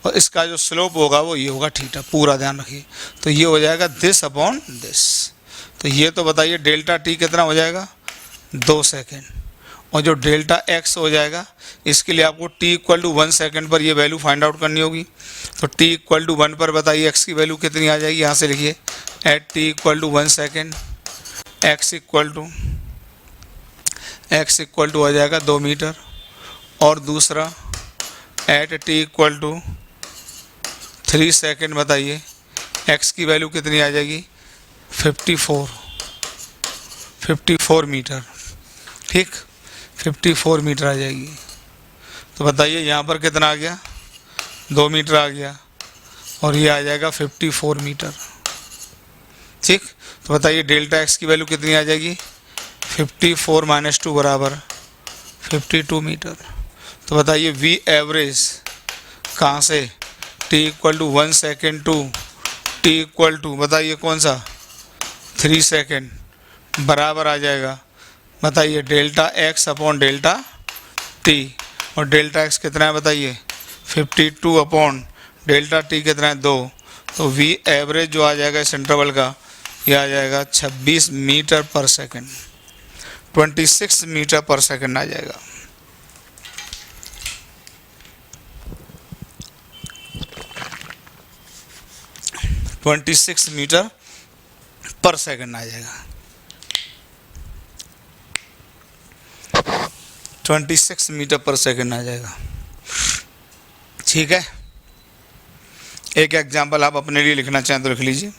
और इसका जो स्लोप होगा वो ये होगा थीटा, पूरा ध्यान रखिए। तो ये हो जाएगा दिस अपॉन दिस। तो ये तो बताइए डेल्टा टी कितना हो जाएगा, 2 सेकेंड, और जो डेल्टा एक्स हो जाएगा इसके लिए आपको t इक्वल टू 1 सेकेंड पर ये वैल्यू फाइंड आउट करनी होगी। तो t इक्वल टू 1 पर बताइए x की वैल्यू कितनी आ जाएगी, यहाँ से लिखिए at t equal to 1 second x equal to आ जाएगा 2 मीटर, और दूसरा at t equal to 3 second बताइए x की वैल्यू कितनी आ जाएगी, 54 मीटर। ठीक, 54 मीटर आ जाएगी। तो बताइए यहाँ पर कितना आ गया, 2 मीटर आ गया, और ये आ जाएगा 54 मीटर। ठीक, तो बताइए डेल्टा एक्स की वैल्यू कितनी आ जाएगी, 54 माइनस 2 बराबर 52 मीटर। तो बताइए वी एवरेज कहाँ से, t equal to 1 second to t equal to बताइए कौन सा 3 सेकेंड बराबर आ जाएगा, बताइए delta x upon delta t. और डेल्टा एक्स कितना है बताइए, 52 अपॉन डेल्टा टी कितना है 2, तो वी एवरेज जो आ जाएगा इस इंटरवल का, ये आ जाएगा 26 मीटर पर सेकंड, 26 मीटर पर सेकंड आ जाएगा। (26 मीटर पर सेकंड आ जाएगा, 26 मीटर पर सेकंड आ जाएगा। ठीक है, एक एग्जाम्पल आप अपने लिए लिखना चाहें तो लिख लीजिए।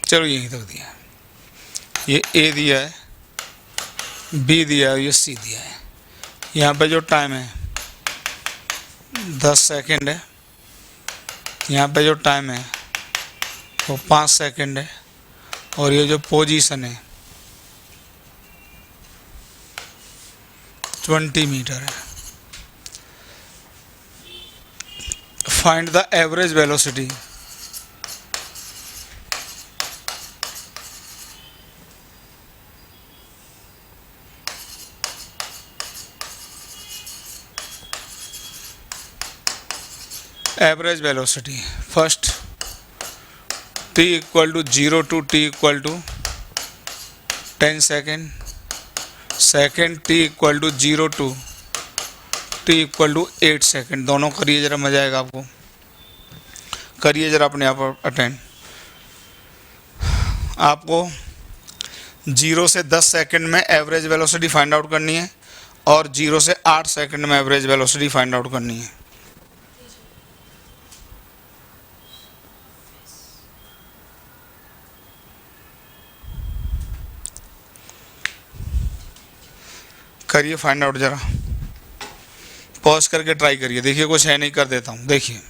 चलो यहीं तक दिया है, ये ए दिया है, बी दिया है, ये सी दिया है। यहाँ पे जो टाइम है 10 सेकंड है, यहाँ पे जो टाइम है वो 5 सेकंड है, और ये जो पोजीशन है 20 मीटर है। Find the average velocity. Average velocity first t equal to 0 to t equal to 10 second, second t equal to 0 to t equal to 8 second. दोनों करिए ज़रा, मजा आएगा आपको। करिए ज़रा अपने आप अटेंड। आपको 0 से 10 सेकेंड में एवरेज वेलोसिटी फाइंड आउट करनी है, और 0 से 8 सेकेंड में एवरेज वेलोसिटी फाइंड आउट करनी है। करिए फाइंड आउट, ज़रा पॉज करके ट्राई करिए। देखिए कुछ है नहीं, कर देता हूँ। देखिए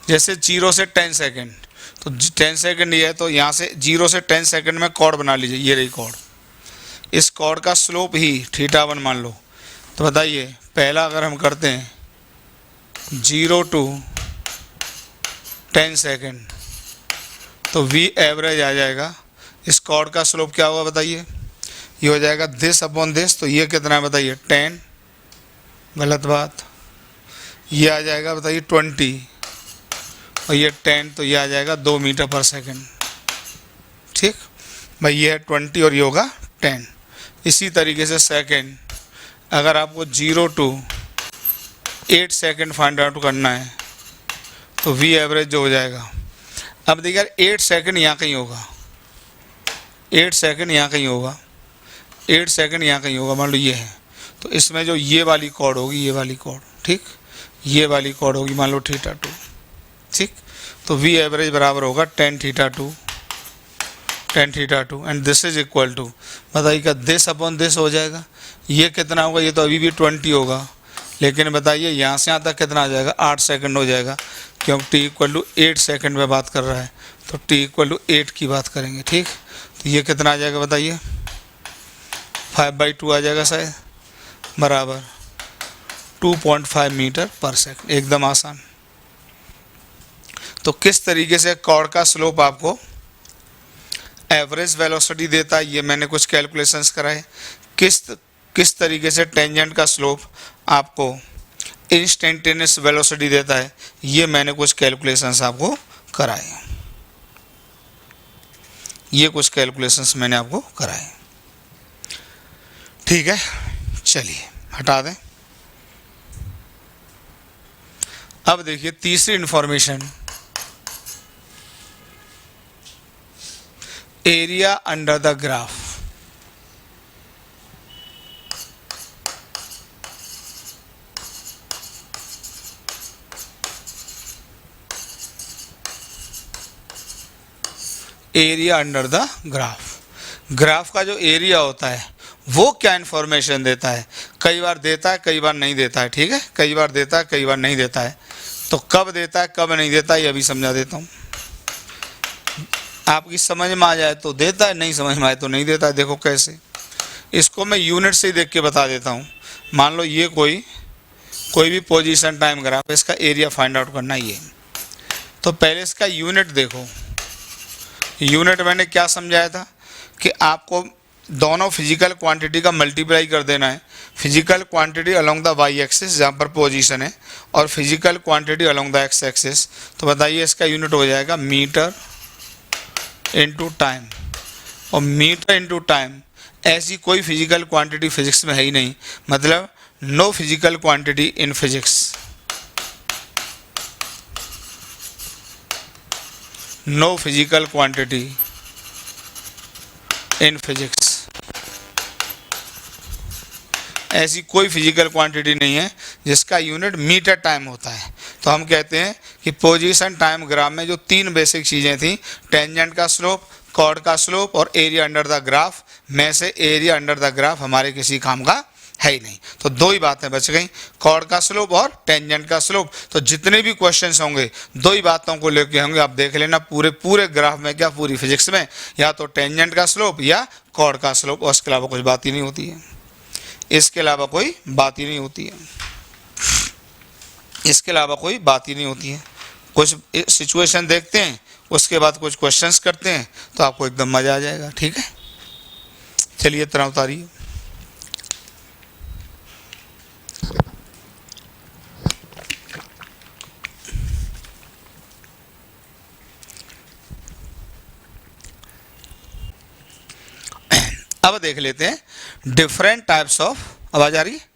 जैसे 0 से 10 सेकेंड, तो 10 सेकेंड ये है, तो यहाँ से 0 से 10 सेकेंड में कॉर्ड बना लीजिए। ये रही कॉर्ड, इस कॉर्ड का स्लोप ही θ1 मान लो। तो बताइए पहला अगर हम करते हैं 0 टू 10 सेकेंड, तो वी एवरेज आ जाएगा। इस कॉर्ड का स्लोप क्या होगा बताइए? ये हो जाएगा दिस अपॉन दिस। तो ये कितना है बताइए? 10, गलत बात। ये आ जाएगा बताइए 20, और ये 10, तो ये आ जाएगा 2 मीटर पर सेकंड। ठीक भाई, ये है 20 और ये होगा 10। इसी तरीके से सेकंड, अगर आपको 0 टू 8 सेकंड फाइंड आउट करना है, तो वी एवरेज जो हो जाएगा, अब देखिए 8 सेकंड यहाँ कहीं होगा, 8 सेकंड यहाँ कहीं होगा, 8 सेकंड यहाँ कहीं होगा। मान लो ये है, तो इसमें जो ये वाली कॉर्ड होगी, ये वाली कॉर्ड, ठीक, ये वाली कॉर्ड होगी, मान लो θ2, ठीक। तो वी एवरेज बराबर होगा tan θ2, and this is equal to, बताइएगा दिस अपॉन दिस हो जाएगा। ये कितना होगा? ये तो अभी भी 20 होगा, लेकिन बताइए यहाँ से यहाँ तक कितना आ जाएगा? 8 सेकंड हो जाएगा, क्योंकि t इक्वल टू 8 सेकंड में बात कर रहा है, तो t इक्वल टू 8 की बात करेंगे, ठीक। तो ये कितना आ जाएगा बताइए? 5/2 आ जाएगा शायद, बराबर 2.5 मीटर पर सेकंड। एकदम आसान। तो किस तरीके से कॉर्ड का स्लोप आपको एवरेज वेलोसिटी देता है, ये मैंने कुछ कैलकुलेशंस कराए। किस तरीके से टेंजेंट का स्लोप आपको इंस्टेंटेनियस वेलोसिटी देता है, ये मैंने कुछ कैलकुलेशंस आपको कराए। ये कुछ कैलकुलेशंस मैंने आपको कराए, ठीक है। चलिए हटा दें। अब देखिए तीसरी information, area under the graph. Area under the graph. Graph का जो एरिया होता है वो क्या इन्फॉर्मेशन देता है, कई बार देता है कई बार नहीं देता है, ठीक है, कई बार देता है कई बार नहीं देता है। तो कब देता है कब नहीं देता है ये भी समझा देता हूँ। आपकी समझ में आ जाए तो देता है, नहीं समझ में आए तो नहीं देता है। देखो कैसे, इसको मैं यूनिट से ही देख के बता देता हूँ। मान लो ये कोई भी पोजीशन टाइम ग्राफ, इसका एरिया फाइंड आउट करना ही है। तो पहले इसका यूनिट देखो। यूनिट मैंने क्या समझाया था कि आपको दोनों फिजिकल क्वांटिटी का मल्टीप्लाई कर देना है। Physical quantity along the y axis जहाँ पर पोजीशन है, और physical quantity along the x axis. तो बताइए इसका यूनिट हो जाएगा मीटर इनटू टाइम। और मीटर इनटू टाइम ऐसी कोई फिजिकल क्वांटिटी फिजिक्स में है ही नहीं, मतलब no physical quantity in physics, no physical quantity in physics. ऐसी कोई फिजिकल क्वांटिटी नहीं है जिसका यूनिट मीटर टाइम होता है। तो हम कहते हैं कि पोजीशन टाइम ग्राफ में जो तीन बेसिक चीज़ें थी, टेंजेंट का स्लोप, कॉर्ड का स्लोप और एरिया अंडर द ग्राफ, में से एरिया अंडर द ग्राफ हमारे किसी काम का है ही नहीं। तो दो ही बातें बच गई, कॉर्ड का स्लोप और टेंजेंट का स्लोप। तो जितने भी क्वेश्चंस होंगे दो ही बातों को लेके होंगे। आप देख लेना पूरे ग्राफ में, क्या पूरी फिजिक्स में, या तो टेंजेंट का स्लोप या कॉर्ड का स्लोप, और इसके अलावा कुछ बात ही नहीं होती है। इसके अलावा कोई बात ही नहीं होती है। इसके अलावा कोई बात ही नहीं होती है। कुछ सिचुएशन देखते हैं, उसके बाद कुछ क्वेश्चंस करते हैं, तो आपको एकदम मज़ा आ जाएगा। ठीक है, चलिए तरह उतारिए। अब देख लेते हैं डिफरेंट टाइप्स ऑफ, आवाज आ रही है,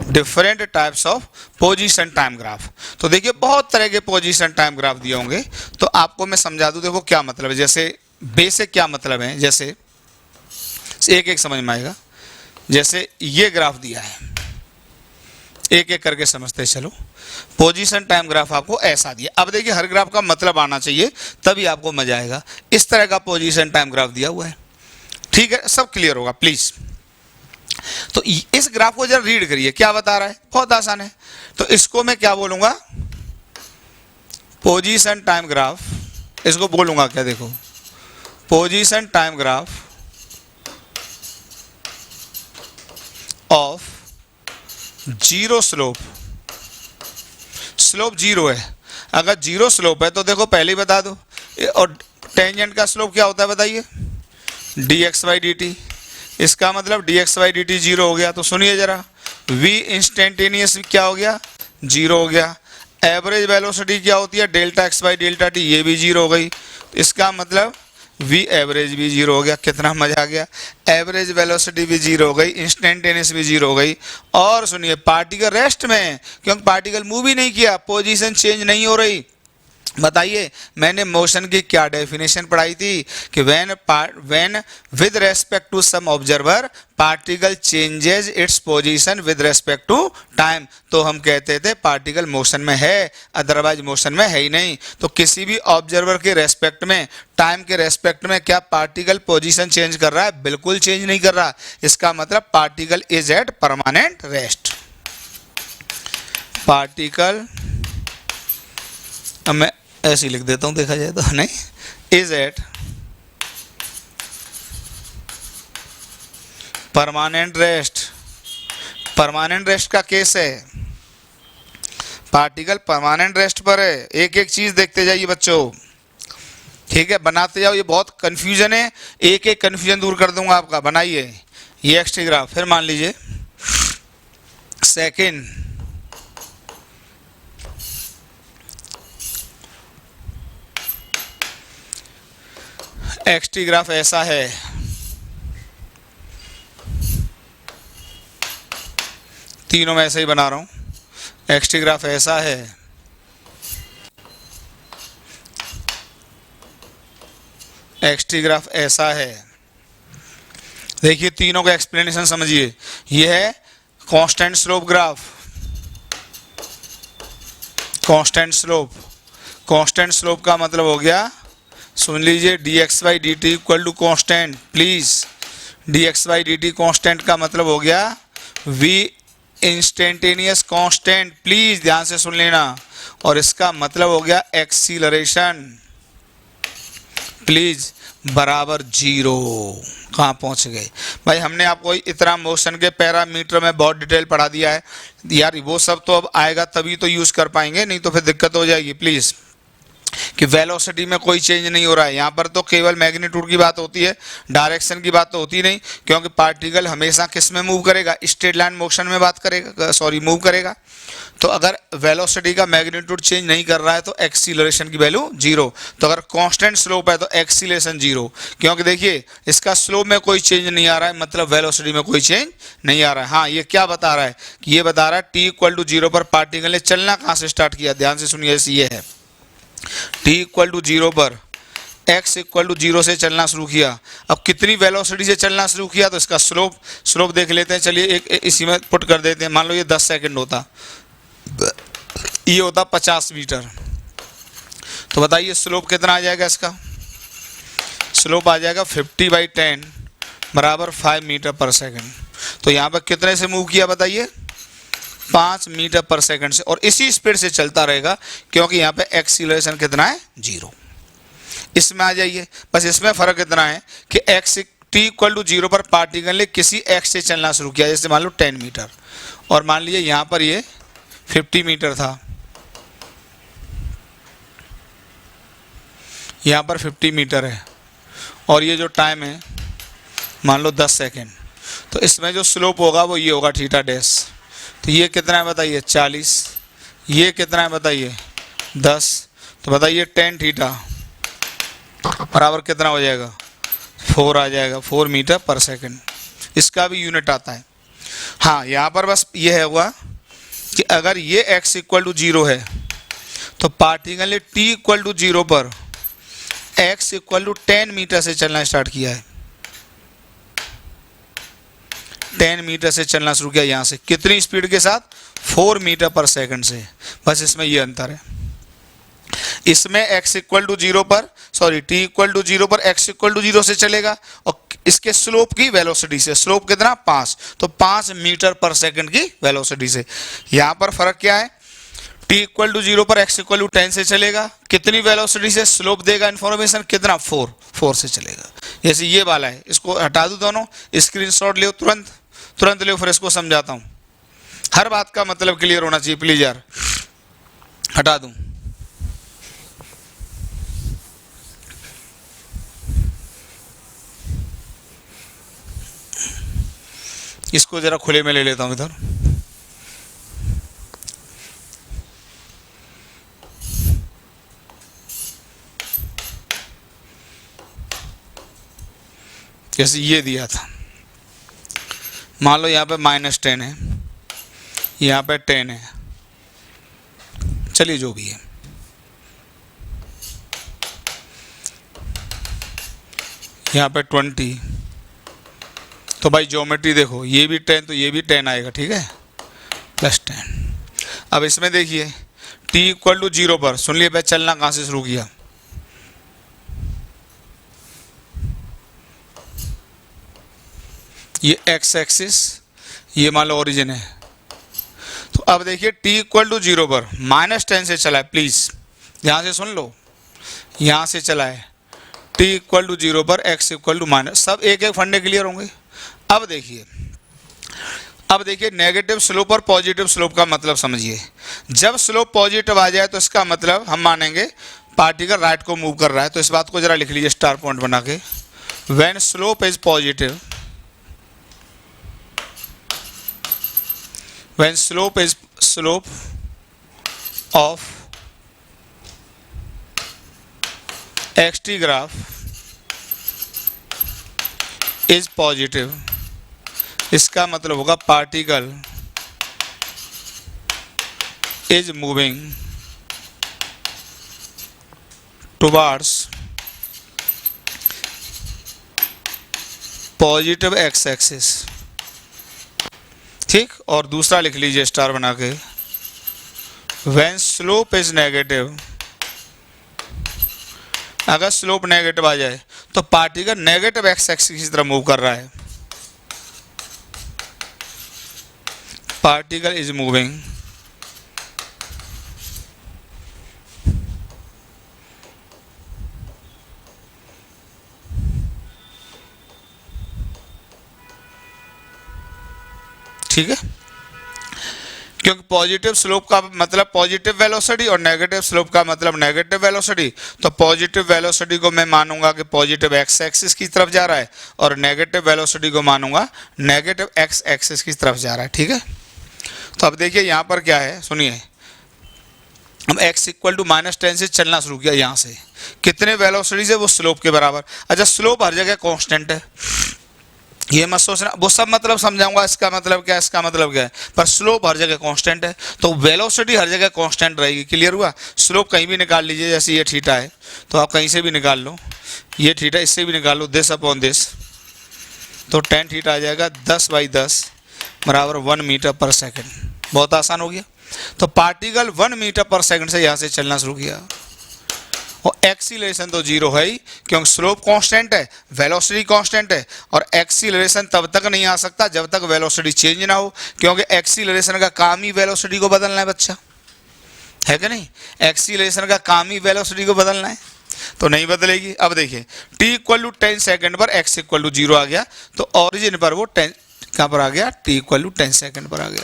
different types of position time graph. तो देखिए बहुत तरह के पोजीशन टाइम ग्राफ दिए होंगे, तो आपको मैं समझा दूं। देखो क्या मतलब है, जैसे बेसिक क्या मतलब है, जैसे एक एक समझ में आएगा। जैसे ये ग्राफ दिया है, एक एक करके समझते चलो। पोजीशन टाइम ग्राफ आपको ऐसा दिया। अब देखिए हर ग्राफ का मतलब आना चाहिए, तभी आपको मजा आएगा। इस तरह का पोजीशन टाइम ग्राफ दिया हुआ है, ठीक है, सब क्लियर होगा प्लीज। तो इस ग्राफ को जरा रीड करिए, क्या बता रहा है, बहुत आसान है। तो इसको मैं क्या बोलूंगा, पोजीशन टाइम ग्राफ, इसको बोलूंगा क्या, देखो position time graph of zero slope. Slope zero है, अगर जीरो स्लोप है तो देखो पहले ही बता दो। और टेंजेंट का स्लोप क्या होता है बताइए, dx/dt। इसका मतलब dx/dt जीरो हो गया। तो सुनिए जरा, v इंस्टेंटेनियस क्या हो गया, जीरो हो गया। एवरेज वेलोसिटी क्या होती है, डेल्टा x/डेल्टा t, ये भी जीरो हो गई। इसका मतलब v एवरेज भी जीरो हो गया। कितना मजा आ गया, एवरेज वेलोसिटी भी जीरो हो गई, इंस्टेंटेनियस भी जीरो हो गई। और सुनिए पार्टिकल रेस्ट में, क्योंकि पार्टिकल मूव ही नहीं किया, पोजीशन चेंज नहीं हो रही। बताइए मैंने मोशन की क्या डेफिनेशन पढ़ाई थी कि when with respect to some observer particle changes its position with respect to time, तो हम कहते थे पार्टिकल मोशन में है, अदरवाइज मोशन में है ही नहीं। तो किसी भी ऑब्जर्वर के रेस्पेक्ट में, टाइम के रेस्पेक्ट में क्या पार्टिकल पोजीशन चेंज कर रहा है, बिल्कुल चेंज नहीं कर रहा। इसका मतलब particle is at permanent rest. Particle, अब मैं ऐसे ही लिख देता हूं, देखा जाए तो, नहीं, is at permanent rest. Permanent rest का केस है, पार्टिकल परमानेंट रेस्ट पर है। एक एक चीज देखते जाइए बच्चों, ठीक है, बनाते जाओ। ये बहुत कंफ्यूजन है, एक एक कंफ्यूजन दूर कर दूंगा आपका। बनाइए ये एक्स ग्राफ। फिर मान लीजिए सेकंड, एक्स ग्राफ ऐसा है, तीनों में ऐसे ही बना रहा हूं। एक्स ग्राफ ऐसा है, एक्स ग्राफ ऐसा है। देखिए तीनों का एक्सप्लेनेशन समझिए। यह है constant slope graph, constant slope, constant slope का मतलब हो गया, सुन लीजिए, dx/dt equal to constant, please dx/dt constant का मतलब हो गया v इंस्टेंटेनियस कांस्टेंट, प्लीज ध्यान से सुन लेना, और इसका मतलब हो गया एक्सीलरेशन, प्लीज बराबर 0। कहाँ पहुंच गए भाई, हमने आपको इतना मोशन के पैरामीटर में बहुत डिटेल पढ़ा दिया है यार, वो सब तो अब आएगा तभी तो यूज कर पाएंगे, नहीं तो फिर दिक्कत हो जाएगी। प्लीज कि वेलोसिटी में कोई चेंज नहीं हो रहा है, यहाँ पर तो केवल मैग्नीट्यूड की बात होती है, डायरेक्शन की बात तो होती नहीं, क्योंकि पार्टिकल हमेशा किस में मूव करेगा, स्ट्रेट लाइन मोशन में बात करेगा, सॉरी मूव करेगा। तो अगर वेलोसिटी का मैग्नीट्यूड चेंज नहीं कर रहा है तो एक्सीलरेशन की वैल्यू 0, तो अगर कांस्टेंट स्लोप है तो एक्सीलरेशन 0, क्योंकि देखिए इसका स्लोप में कोई चेंज नहीं आ रहा है, मतलब वेलोसिटी में कोई चेंज नहीं आ रहा है। हाँ, ये क्या बता रहा है कि ये बता रहा है t इक्वल टू 0 पर पार्टिकल ने चलना कहाँ से स्टार्ट किया, ध्यान से सुनिए, ये है t इक्वल टू 0 पर x इक्वल टू 0 से चलना शुरू किया। अब कितनी वेलोसिटी से चलना शुरू किया, तो इसका स्लोप देख लेते हैं, चलिए एक इसी में पुट कर देते हैं। मान लो ये 10 सेकंड होता, ये होता 50 मीटर, तो बताइए स्लोप कितना आ जाएगा, इसका स्लोप आ जाएगा 50/10 बराबर 5 मीटर पर सेकंड। तो यहाँ पर कितने से मूव किया बताइए, 5 मीटर पर सेकंड से, और इसी स्पीड से चलता रहेगा, क्योंकि यहाँ पे एक्सीलरेशन कितना है, 0। इसमें आ जाइए, बस इसमें फर्क इतना है कि t इक्वल टू 0 पर पार्टिकल ने किसी x से चलना शुरू किया, जैसे मान लो 10 मीटर, और मान लीजिए यहाँ पर ये 50 मीटर था, यहाँ पर 50 मीटर है, और ये जो टाइम है मान लो 10 सेकेंड, तो इसमें जो स्लोप होगा वो ये होगा थीटा डैश। तो ये कितना है बताइए, 40, ये कितना है बताइए, 10, तो बताइए 10 थीटा बराबर कितना हो जाएगा, 4 आ जाएगा, 4 मीटर पर सेकंड, इसका भी यूनिट आता है। हाँ, यहाँ पर बस ये है हुआ कि अगर ये x इक्वल टू 0 है तो पार्टिकल ने t इक्वल टू 0 पर x इक्वल टू 10 मीटर से चलना स्टार्ट किया है, 10 मीटर से चलना शुरू किया, यहाँ से कितनी स्पीड के साथ, 4 मीटर पर सेकंड से, बस इसमें ये अंतर है। इसमें x इक्वल टू 0 पर, सॉरी t इक्वल टू 0 पर x इक्वल टू 0 से चलेगा, और इसके स्लोप की वेलोसिटी से, स्लोप कितना 5, तो 5 मीटर पर सेकंड की वेलोसिटी से। यहाँ पर फर्क क्या है, t इक्वल टू 0 पर x इक्वल टू 10 से चलेगा, कितनी वेलोसिटी से, स्लोप देगा इन्फॉर्मेशन कितना, 4 से चलेगा। जैसे ये वाला है, इसको हटा दूं, दोनों स्क्रीनशॉट ले तुरंत ले, फिर इसको समझाता हूँ, हर बात का मतलब क्लियर होना चाहिए, प्लीज यार, हटा दूं। इसको जरा खुले में ले लेता हूं इधर, जैसे ये दिया था, मान लो यहाँ पे -10 है, यहाँ पे 10 है, चलिए जो भी है, यहाँ पे 20, तो भाई ज्योमेट्री देखो, ये भी 10 तो ये भी 10 आएगा, ठीक है, +10। अब इसमें देखिए t इक्वल टू 0 पर, सुन लिए भाई, चलना कहाँ से शुरू किया, ये x एक्सिस, ये मान लो ओरिजिन है। तो अब देखिए t इक्वल टू 0 पर -10 से चला है, प्लीज यहाँ से सुन लो, यहाँ से चला है, t इक्वल टू 0 पर x इक्वल टू माइनस, सब एक एक फंडे क्लियर होंगे। अब देखिए नेगेटिव स्लोप और पॉजिटिव स्लोप का मतलब समझिए। जब स्लोप पॉजिटिव आ जाए तो इसका मतलब हम मानेंगे पार्टिकल राइट को मूव कर रहा है, तो इस बात को जरा लिख लीजिए स्टार पॉइंट बना के, when slope is positive, when slope of xt graph is positive, इसका मतलब होगा particle is moving towards positive x axis, ठीक। और दूसरा लिख लीजिए स्टार बना के, व्हेन स्लोप इज नेगेटिव अगर स्लोप नेगेटिव आ जाए तो पार्टिकल नेगेटिव एक्स एक्सिस की तरफ मूव कर रहा है, पार्टिकल इज मूविंग ठीक है, क्योंकि पॉजिटिव स्लोप का मतलब पॉजिटिव वेलोसिटी और नेगेटिव स्लोप का मतलब नेगेटिव वेलोसिटी। तो पॉजिटिव वेलोसिटी को मैं मानूंगा कि पॉजिटिव एक्स एक्सिस की तरफ जा रहा है और नेगेटिव वेलोसिटी को मानूंगा नेगेटिव एक्स एक्सिस की तरफ जा रहा है। ठीक है, तो अब देखिए यहाँ पर क्या है, सुनिए, हम x इक्वल टू -10 से चलना शुरू किया, यहाँ से कितने वेलोसिटी से, वो स्लोप के बराबर। अच्छा, स्लोप हर जगह कांस्टेंट है, ये मत सोचना, वो सब मतलब समझाऊंगा इसका मतलब क्या है, इसका मतलब क्या है, पर स्लोप हर जगह कांस्टेंट है तो वेलोसिटी हर जगह कांस्टेंट रहेगी। क्लियर हुआ? स्लोप कहीं भी निकाल लीजिए, जैसे ये थीटा है तो आप कहीं से भी निकाल लो, ये थीटा इससे भी निकाल लो, दिस अपॉन दिस, तो tan थीटा आ जाएगा 10/10 बराबर 1 मीटर पर सेकेंड। बहुत आसान हो गया। तो पार्टिकल 1 मीटर पर सेकेंड से यहाँ से चलना शुरू किया और एक्सीलरेशन तो जीरो है ही, क्योंकि स्लोप कांस्टेंट है, वेलोसिटी कांस्टेंट है, और एक्सीलरेशन तब तक नहीं आ सकता जब तक वेलोसिटी चेंज ना हो, क्योंकि एक्सीलरेशन का काम ही वेलोसिटी को बदलना है बच्चा, है कि नहीं? एक्सीलरेशन का काम ही वेलोसिटी को बदलना है, तो नहीं बदलेगी। अब देखिए t इक्वल टू 10 सेकेंड पर x इक्वल टू 0 आ गया, तो ऑरिजिन पर वो 10 कहाँ पर आ गया, t इक्वल टू 10 सेकेंड पर आ गया।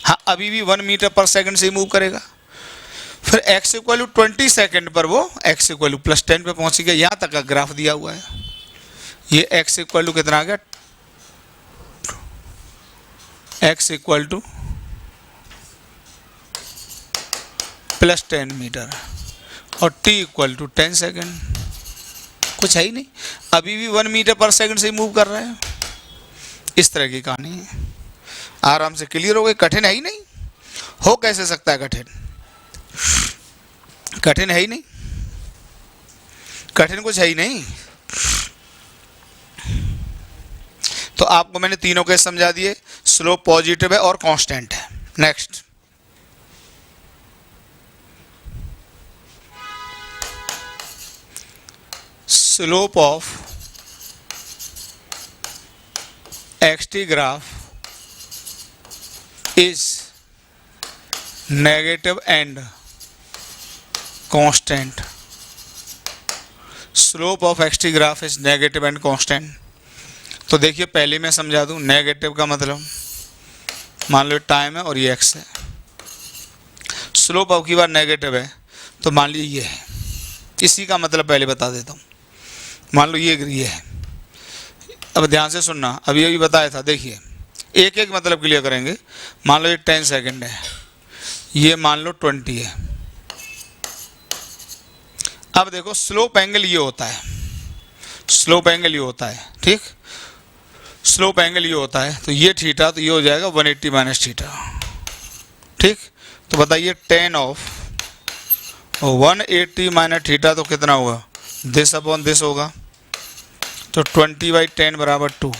हाँ, अभी भी 1 मीटर पर सेकेंड से मूव करेगा। फिर x इक्वल टू 20 सेकेंड पर वो x इक्वल टू +10 पे पहुंच गया। यहाँ तक का ग्राफ दिया हुआ है, ये x इक्वल टू कितना आ गया, x इक्वल टू +10 मीटर और t इक्वल टू 10 सेकेंड। कुछ है ही नहीं, अभी भी 1 मीटर पर सेकेंड से मूव कर रहे हैं। इस तरह की कहानी है, आराम से क्लियर हो गई। कठिन है ही नहीं, हो कैसे सकता है कठिन, कठिन है ही नहीं, कठिन कुछ है ही नहीं। तो आपको मैंने तीनों केस समझा दिए, स्लोप पॉजिटिव है और कांस्टेंट है। Next, slope of xt graph is negative and constant. Slope of xt graph is negative and constant. तो देखिए पहले मैं समझा दूं, नेगेटिव का मतलब मान लो टाइम है और ये x है, स्लोप अब की बार नेगेटिव है तो मान लीजिए ये है, इसी का मतलब पहले बता देता हूँ। मान लो ये है, अब ध्यान से सुनना, अभी अभी बताया था, देखिए एक एक मतलब क्लियर करेंगे। मान लो ये 10 सेकेंड है, ये मान लो 20 है। अब देखो स्लोप एंगल ये होता है, स्लोप एंगल ये होता है, ठीक, स्लोप एंगल ये होता है, तो ये थीटा, तो ये हो जाएगा 180 माइनस थीटा, ठीक। तो बताइए tan ऑफ 180 माइनस थीटा तो कितना होगा, दिस अपॉन दिस होगा, तो 20/10 बराबर 2,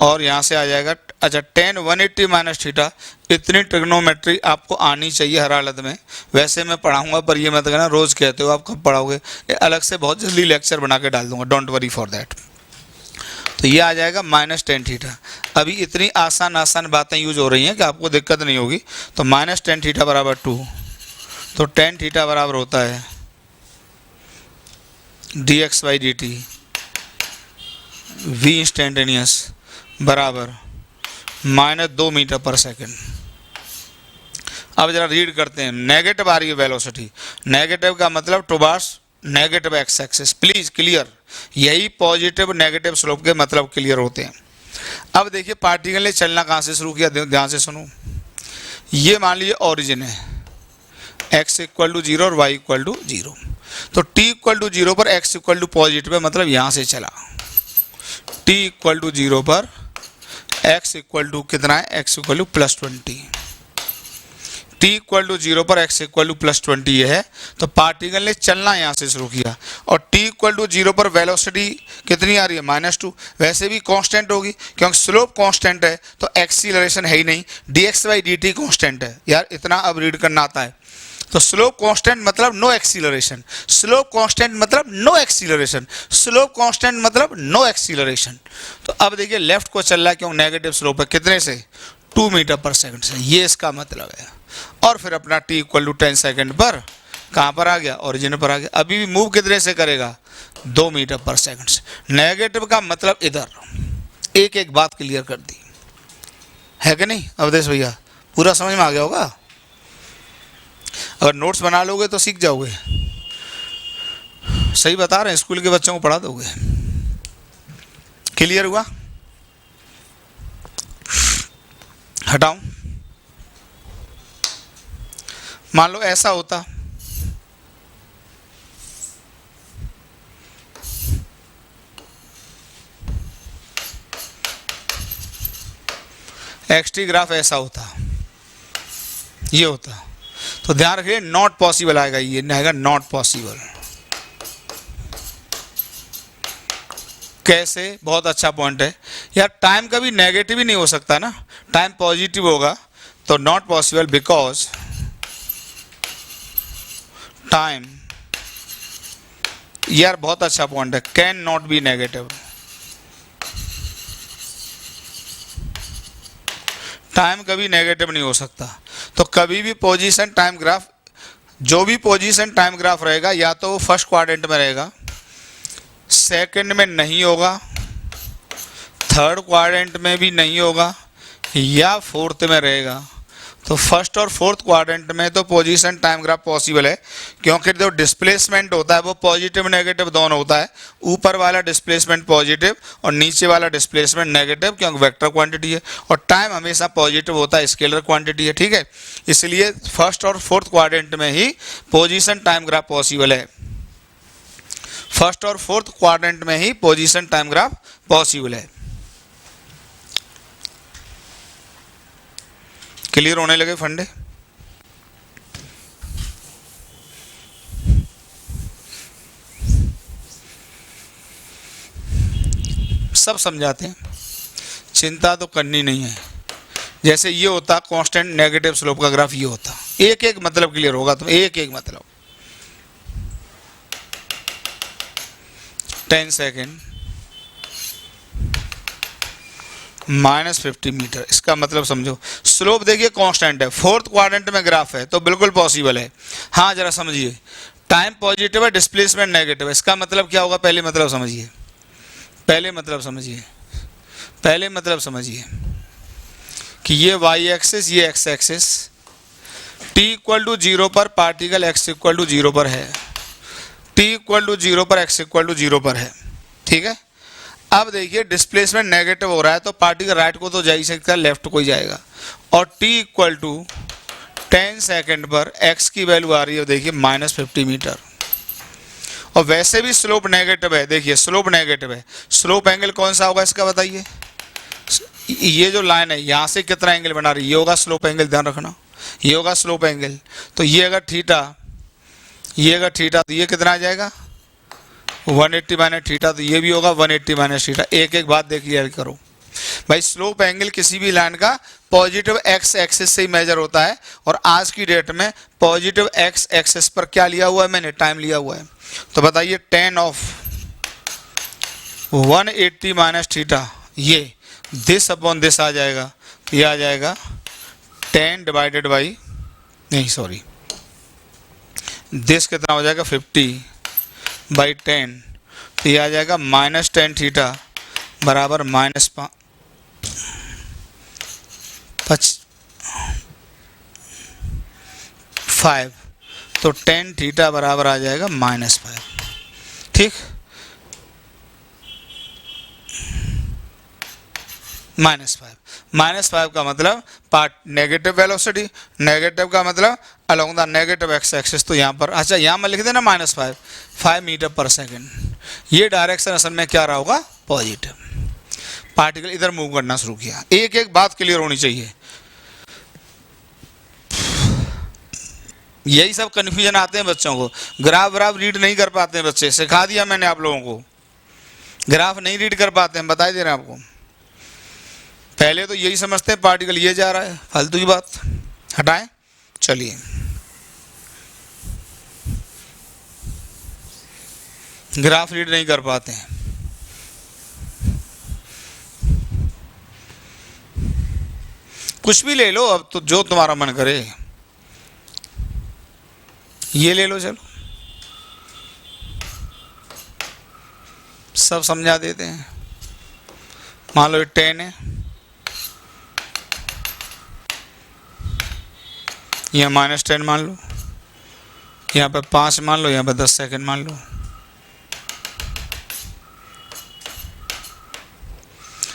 और यहाँ से आ जाएगा, अच्छा tan 180 माइनस थीटा, इतनी ट्रिग्नोमेट्री आपको आनी चाहिए हर हालत में। वैसे मैं पढ़ाऊंगा पर ये मत कहना रोज़ कहते हो, आप कब पढ़ाओगे, अलग से बहुत जल्दी लेक्चर बना के डाल दूंगा, डोंट वरी फॉर दैट। तो ये आ जाएगा -10 थीटा। अभी इतनी आसान आसान बातें यूज हो रही हैं कि आपको दिक्कत नहीं होगी। तो -10 थीटा बराबर 2, तो tan थीटा बराबर होता है dx/dt v इंस्टेंटेनियस बराबर -2 मीटर पर सेकेंड। अब जरा रीड करते हैं, नेगेटिव आ रही है वेलोसिटी, नेगेटिव का मतलब towards negative x axis. Please clear, यही पॉजिटिव नेगेटिव स्लोप के मतलब क्लियर होते हैं। अब देखिए पार्टिकल ने चलना कहाँ से शुरू किया, ध्यान से सुनो। ये मान लीजिए ओरिजिन है, x इक्वल टू 0 और y इक्वल टू 0, तो t इक्वल टू 0 पर x इक्वल टू पॉजिटिव है, मतलब यहाँ से चला, t इक्वल टू 0 पर x इक्वल टू कितना है, x equal to +20, t equal to 0 पर x इक्वल टू +20 ये है। तो पार्टिकल ने चलना यहाँ से शुरू किया, और t इक्वल टू 0 पर वेलोसिटी कितनी आ रही है, -2। वैसे भी कांस्टेंट होगी क्योंकि स्लोप कांस्टेंट है, तो एक्सीलरेशन है ही नहीं, dx/dt कांस्टेंट है। यार इतना अब रीड करना आता है, तो स्लोप कांस्टेंट मतलब नो एक्सीलरेशन, स्लोप कांस्टेंट मतलब नो एक्सीलरेशन, स्लोप कांस्टेंट मतलब नो एक्सीलरेशन। तो अब देखिए लेफ्ट को चल रहा है, क्यों, नेगेटिव स्लोप है, कितने से, 2 मीटर पर सेकंड से, ये इसका मतलब है। और फिर अपना t इक्वल टू 10 सेकेंड पर कहाँ पर आ गया, ओरिजिन पर आ गया। अभी भी मूव कितने से करेगा, 2 मीटर पर सेकंड से। नेगेटिव का मतलब इधर, एक एक बात क्लियर कर दी है कि नहीं अवधेश भैया, पूरा समझ में आ गया होगा। अगर नोट्स बना लोगे तो सीख जाओगे, सही बता रहे हैं, स्कूल के बच्चों को पढ़ा दोगे। क्लियर हुआ, हटाऊं, मान लो ऐसा होता, एक्सटी ग्राफ ऐसा होता, ये होता, तो ध्यान रखिए नॉट पॉसिबल आएगा, ये आएगा नॉट पॉसिबल। कैसे, बहुत अच्छा पॉइंट है यार, टाइम कभी नेगेटिव ही नहीं हो सकता ना, टाइम पॉजिटिव होगा, तो नॉट पॉसिबल बिकॉज टाइम, यार बहुत अच्छा पॉइंट है, can not be negative, time कभी नेगेटिव नहीं हो सकता। तो कभी भी पोजीशन टाइम ग्राफ, जो भी पोजीशन टाइम ग्राफ रहेगा, या तो वो फर्स्ट क्वाड्रेंट में रहेगा, सेकंड में नहीं होगा, थर्ड क्वाड्रेंट में भी नहीं होगा, या फोर्थ में रहेगा। तो फर्स्ट और फोर्थ क्वाड्रेंट में तो पोजीशन टाइम ग्राफ पॉसिबल है, क्योंकि जो डिस्प्लेसमेंट होता है वो पॉजिटिव नेगेटिव दोनों होता है, ऊपर वाला डिस्प्लेसमेंट पॉजिटिव और नीचे वाला डिस्प्लेसमेंट नेगेटिव, क्योंकि वेक्टर क्वांटिटी है, और टाइम हमेशा पॉजिटिव होता है, स्केलर क्वांटिटी है, ठीक है। इसलिए फर्स्ट और फोर्थ क्वाड्रेंट में ही पोजीशन टाइम ग्राफ पॉसिबल है, फर्स्ट और फोर्थ क्वाड्रेंट में ही पोजीशन टाइम ग्राफ पॉसिबल है। क्लियर होने लगे फंडे, सब समझाते हैं, चिंता तो करनी नहीं है। जैसे ये होता कांस्टेंट नेगेटिव स्लोप का ग्राफ, ये होता, एक एक मतलब क्लियर होगा, तो एक एक मतलब 10 सेकेंड -50 मीटर, इसका मतलब समझो, स्लोप देखिए कांस्टेंट है, फोर्थ क्वाड्रेंट में ग्राफ है, तो बिल्कुल पॉसिबल है। हाँ जरा समझिए, टाइम पॉजिटिव है, डिस्प्लेसमेंट नेगेटिव है, इसका मतलब क्या होगा, पहले मतलब समझिए, पहले मतलब समझिए, पहले मतलब समझिए कि ये वाई एक्सिस, ये x axis, t equal to 0 पर पार्टिकल एक्स इक्वल टू 0 पर है, टी इक्वल टू 0 पर एक्स इक्वल टू 0 पर है, ठीक है। अब देखिए डिस्प्लेसमेंट नेगेटिव हो रहा है, तो पार्टिकल राइट को तो जा ही सकता है, लेफ्ट को ही जाएगा, और t इक्वल टू 10 सेकेंड पर x की वैल्यू आ रही है, देखिए -50 मीटर, और वैसे भी स्लोप नेगेटिव है, देखिए स्लोप नेगेटिव है, स्लोप एंगल कौन सा होगा इसका बताइए, ये जो लाइन है यहाँ से कितना एंगल बना रही है, ये होगा स्लोप एंगल, ध्यान रखना, ये होगा स्लोप एंगल। तो ये अगर थीटा, ये अगर थीटा, तो ये कितना आ जाएगा 180 माइनस थीटा, तो ये भी होगा 180 माइनस थीटा। एक एक बात देखिए करो भाई, स्लोप एंगल किसी भी लाइन का पॉजिटिव एक्स एक्सिस से ही मेजर होता है, और आज की डेट में पॉजिटिव एक्स एक्सिस पर क्या लिया हुआ है मैंने, टाइम लिया हुआ है। तो बताइए tan ऑफ 180 माइनस थीटा, ये दिस अपॉन दिस आ जाएगा, तो ये आ जाएगा 10 डिवाइडेड बाई, नहीं सॉरी, दिस कितना हो जाएगा 50/10, तो ये आ जाएगा -10 थीटा बराबर -5, तो 10 थीटा बराबर आ जाएगा -5, ठीक, -5 का मतलब पार्ट नेगेटिव वेलोसिटी, नेगेटिव का मतलब along the negative x axis, तो यहाँ पर, अच्छा यहाँ मैं लिख देना -5 मीटर पर सेकेंड, ये डायरेक्शन असल में क्या रहा होगा, पॉजिटिव, पार्टिकल इधर मूव करना शुरू किया। एक एक बात क्लियर होनी चाहिए, यही सब कन्फ्यूजन आते हैं बच्चों को, ग्राफ व्राफ रीड नहीं कर पाते हैं बच्चे, सिखा दिया मैंने आप लोगों को, ग्राफ नहीं रीड कर पाते हैं, बता दे रहे हैं आपको। पहले तो यही समझते हैं पार्टिकल ये जा रहा है, फालतू की बात, हटाएं। चलिए ग्राफ रीड नहीं कर पाते हैं। कुछ भी ले लो अब तो, जो तुम्हारा मन करे। ये ले लो, चलो सब समझा देते हैं। मान लो ये 10 है, यहाँ -10 मान लो, यहाँ पे 5 मान लो, यहाँ पे 10 सेकंड मान लो।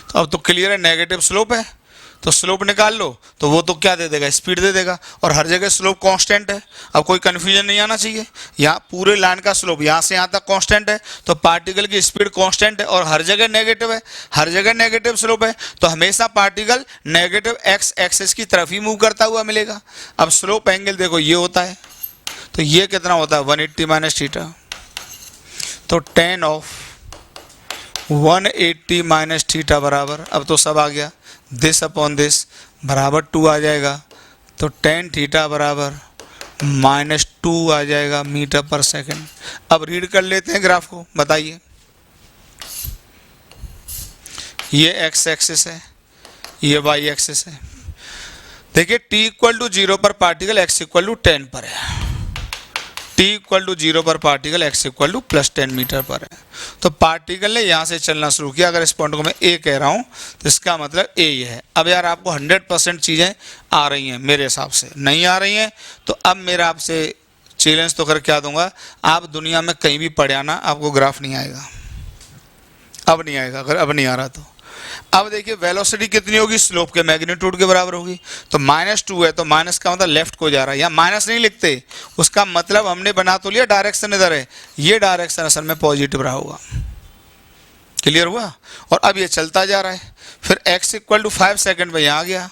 तो अब तो क्लियर है, नेगेटिव स्लोप है तो स्लोप निकाल लो, तो वो तो क्या दे देगा, स्पीड दे देगा, और हर जगह स्लोप कांस्टेंट है। अब कोई कन्फ्यूजन नहीं आना चाहिए, यहाँ पूरे लाइन का स्लोप यहाँ से यहाँ तक कांस्टेंट है, तो पार्टिकल की स्पीड कांस्टेंट है, और हर जगह नेगेटिव है, हर जगह नेगेटिव स्लोप है, तो हमेशा पार्टिकल नेगेटिव एक्स एक्सिस की तरफ ही मूव करता हुआ मिलेगा। अब स्लोप एंगल देखो ये होता है, तो ये कितना होता है 180 माइनस थीटा, तो tan ऑफ 180 माइनस थीटा बराबर, अब तो सब आ गया, दिस अपॉन दिस बराबर 2 आ जाएगा, तो tan थीटा बराबर -2 आ जाएगा मीटर पर सेकंड। अब रीड कर लेते हैं ग्राफ को, बताइए। ये एक्स एक्सिस है, ये वाई एक्सिस है। देखिए t = 0 पर पार्टिकल x = 10 पर है, t = 0 पर पार्टिकल x = +10 मीटर पर है। तो पार्टिकल ने यहाँ से चलना शुरू किया। अगर इस पॉइंट को मैं A कह रहा हूँ तो इसका मतलब A ये है। अब यार आपको 100% चीज़ें आ रही हैं, मेरे हिसाब से नहीं आ रही हैं, तो अब मेरा आपसे चैलेंज तो कर क्या दूंगा, आप दुनिया में कहीं भी पढ़े आना, आपको ग्राफ नहीं आएगा। अब नहीं आएगा, अगर अब नहीं आ रहा तो। अब देखिए वेलोसिटी कितनी होगी, स्लोप के मैग्नीट्यूड के बराबर होगी, तो -2 है, तो माइनस का मतलब लेफ्ट को जा रहा है, या माइनस नहीं लिखते, उसका मतलब हमने बना तो लिया डायरेक्शन इधर है, ये डायरेक्शन असल में पॉजिटिव रहा होगा। क्लियर हुआ? और अब ये चलता जा रहा है, फिर x = 5 सेकंड पर यहाँ आ गया,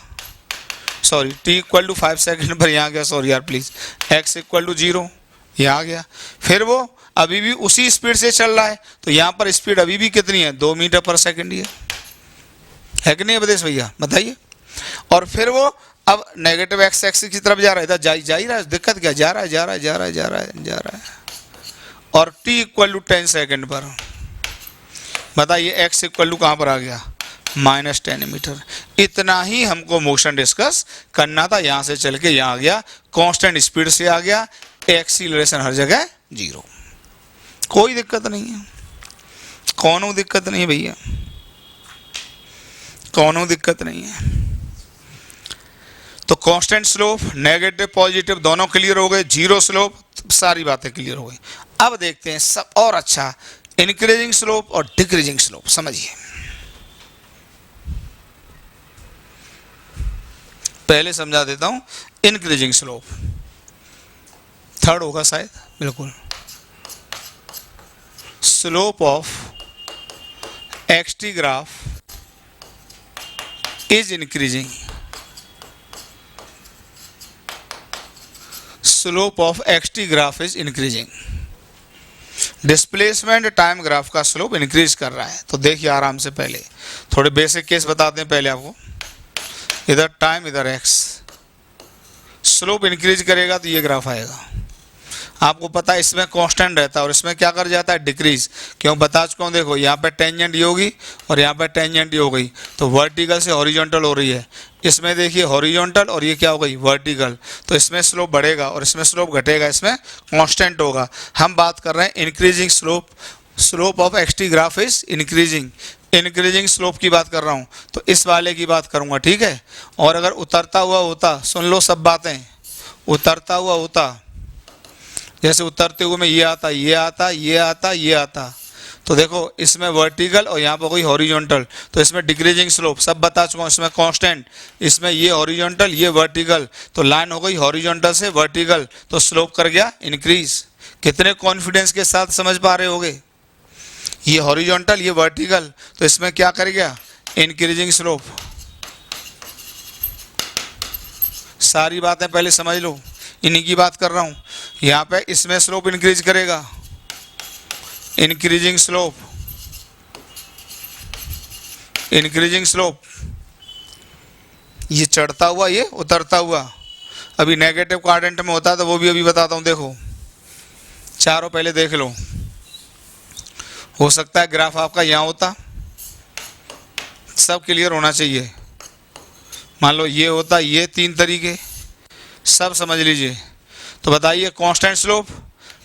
सॉरी t = 5 सेकंड पर यहाँ आ गया, सॉरी यार प्लीज, x = 0 यहाँ आ गया, फिर वो अभी भी उसी स्पीड से चल रहा है, तो यहाँ पर स्पीड अभी भी कितनी है, 2 मीटर पर सेकंड ही है कि नहीं अवधेश भैया, बताइए। और फिर वो अब नेगेटिव एक्स एक्सिस की तरफ जा रहा है, इधर जा ही रहा है, दिक्कत क्या, जा रहा है जा रहा है जा रहा है जा रहा है जा रहा है, और t = 10 सेकंड पर, बताइए x = कहाँ पर आ गया, -10 मीटर। इतना ही हमको मोशन डिस्कस करना था, यहाँ से चल के यहाँ आ गया, कांस्टेंट स्पीड से आ गया, एक्सीलरेशन हर जगह 0, कोई दिक्कत नहीं है, कौनो दिक्कत नहीं है भैया, कौनो दिक्कत नहीं है। तो कांस्टेंट स्लोप, नेगेटिव पॉजिटिव दोनों क्लियर हो गए, 0 स्लोप, सारी बातें क्लियर हो गई। अब देखते हैं सब और अच्छा, इंक्रीजिंग स्लोप और डिक्रीजिंग स्लोप, समझिए। पहले समझा देता हूं, इंक्रीजिंग स्लोप 3rd होगा शायद, बिल्कुल। Slope of xt graph is increasing, slope of xt graph is increasing, displacement time graph का स्लोप इंक्रीज कर रहा है। तो देखिए आराम से, पहले थोड़े बेसिक केस बताते हैं पहले आपको, इधर टाइम इधर x, स्लोप इंक्रीज करेगा तो ये ग्राफ आएगा। आपको पता है इसमें कांस्टेंट रहता है और इसमें क्या कर जाता है, डिक्रीज, क्यों बता चुका हूँ। देखो यहाँ पे टेंजेंट ये होगी और यहाँ पे टेंजेंट ये हो गई, तो वर्टिकल से हॉरिजॉन्टल हो रही है, इसमें देखिए हॉरिजॉन्टल और ये क्या हो गई, वर्टिकल, तो इसमें स्लोप बढ़ेगा और इसमें स्लोप घटेगा, इसमें कांस्टेंट होगा। हम बात कर रहे हैं increasing slope, slope of xt graph is increasing, increasing slope की बात कर रहा हूँ, तो इस वाले की बात करूँगा, ठीक है। और अगर उतरता हुआ होता, सुन लो सब बातें, उतरता हुआ होता, जैसे उतरते हुए में ये आता ये आता ये आता ये आता, तो देखो इसमें वर्टिकल और यहाँ पर कोई हॉरिजॉन्टल, तो इसमें डिक्रीजिंग स्लोप, सब बता चुका हूँ। इसमें कांस्टेंट, इसमें ये हॉरिजॉन्टल ये वर्टिकल, तो लाइन हो गई हॉरिजॉन्टल से वर्टिकल, तो स्लोप कर गया इंक्रीज। कितने कॉन्फिडेंस के साथ समझ पा रहे होगे, ये हॉरिजॉन्टल ये वर्टिकल, तो इसमें क्या कर गया, इंक्रीजिंग स्लोप। सारी बातें पहले समझ लो, इन्हीं की बात कर रहा हूँ। यहाँ पे इसमें स्लोप इंक्रीज करेगा, इंक्रीजिंग स्लोप, इंक्रीजिंग स्लोप, ये चढ़ता हुआ ये उतरता हुआ। अभी नेगेटिव क्वाड्रेंट में होता है तो वो भी अभी बताता हूँ। देखो चारों पहले देख लो, हो सकता है ग्राफ आपका यहाँ होता, सब क्लियर होना चाहिए। मान लो ये होता, ये 3 तरीके, सब समझ लीजिए। तो बताइए कांस्टेंट स्लोप,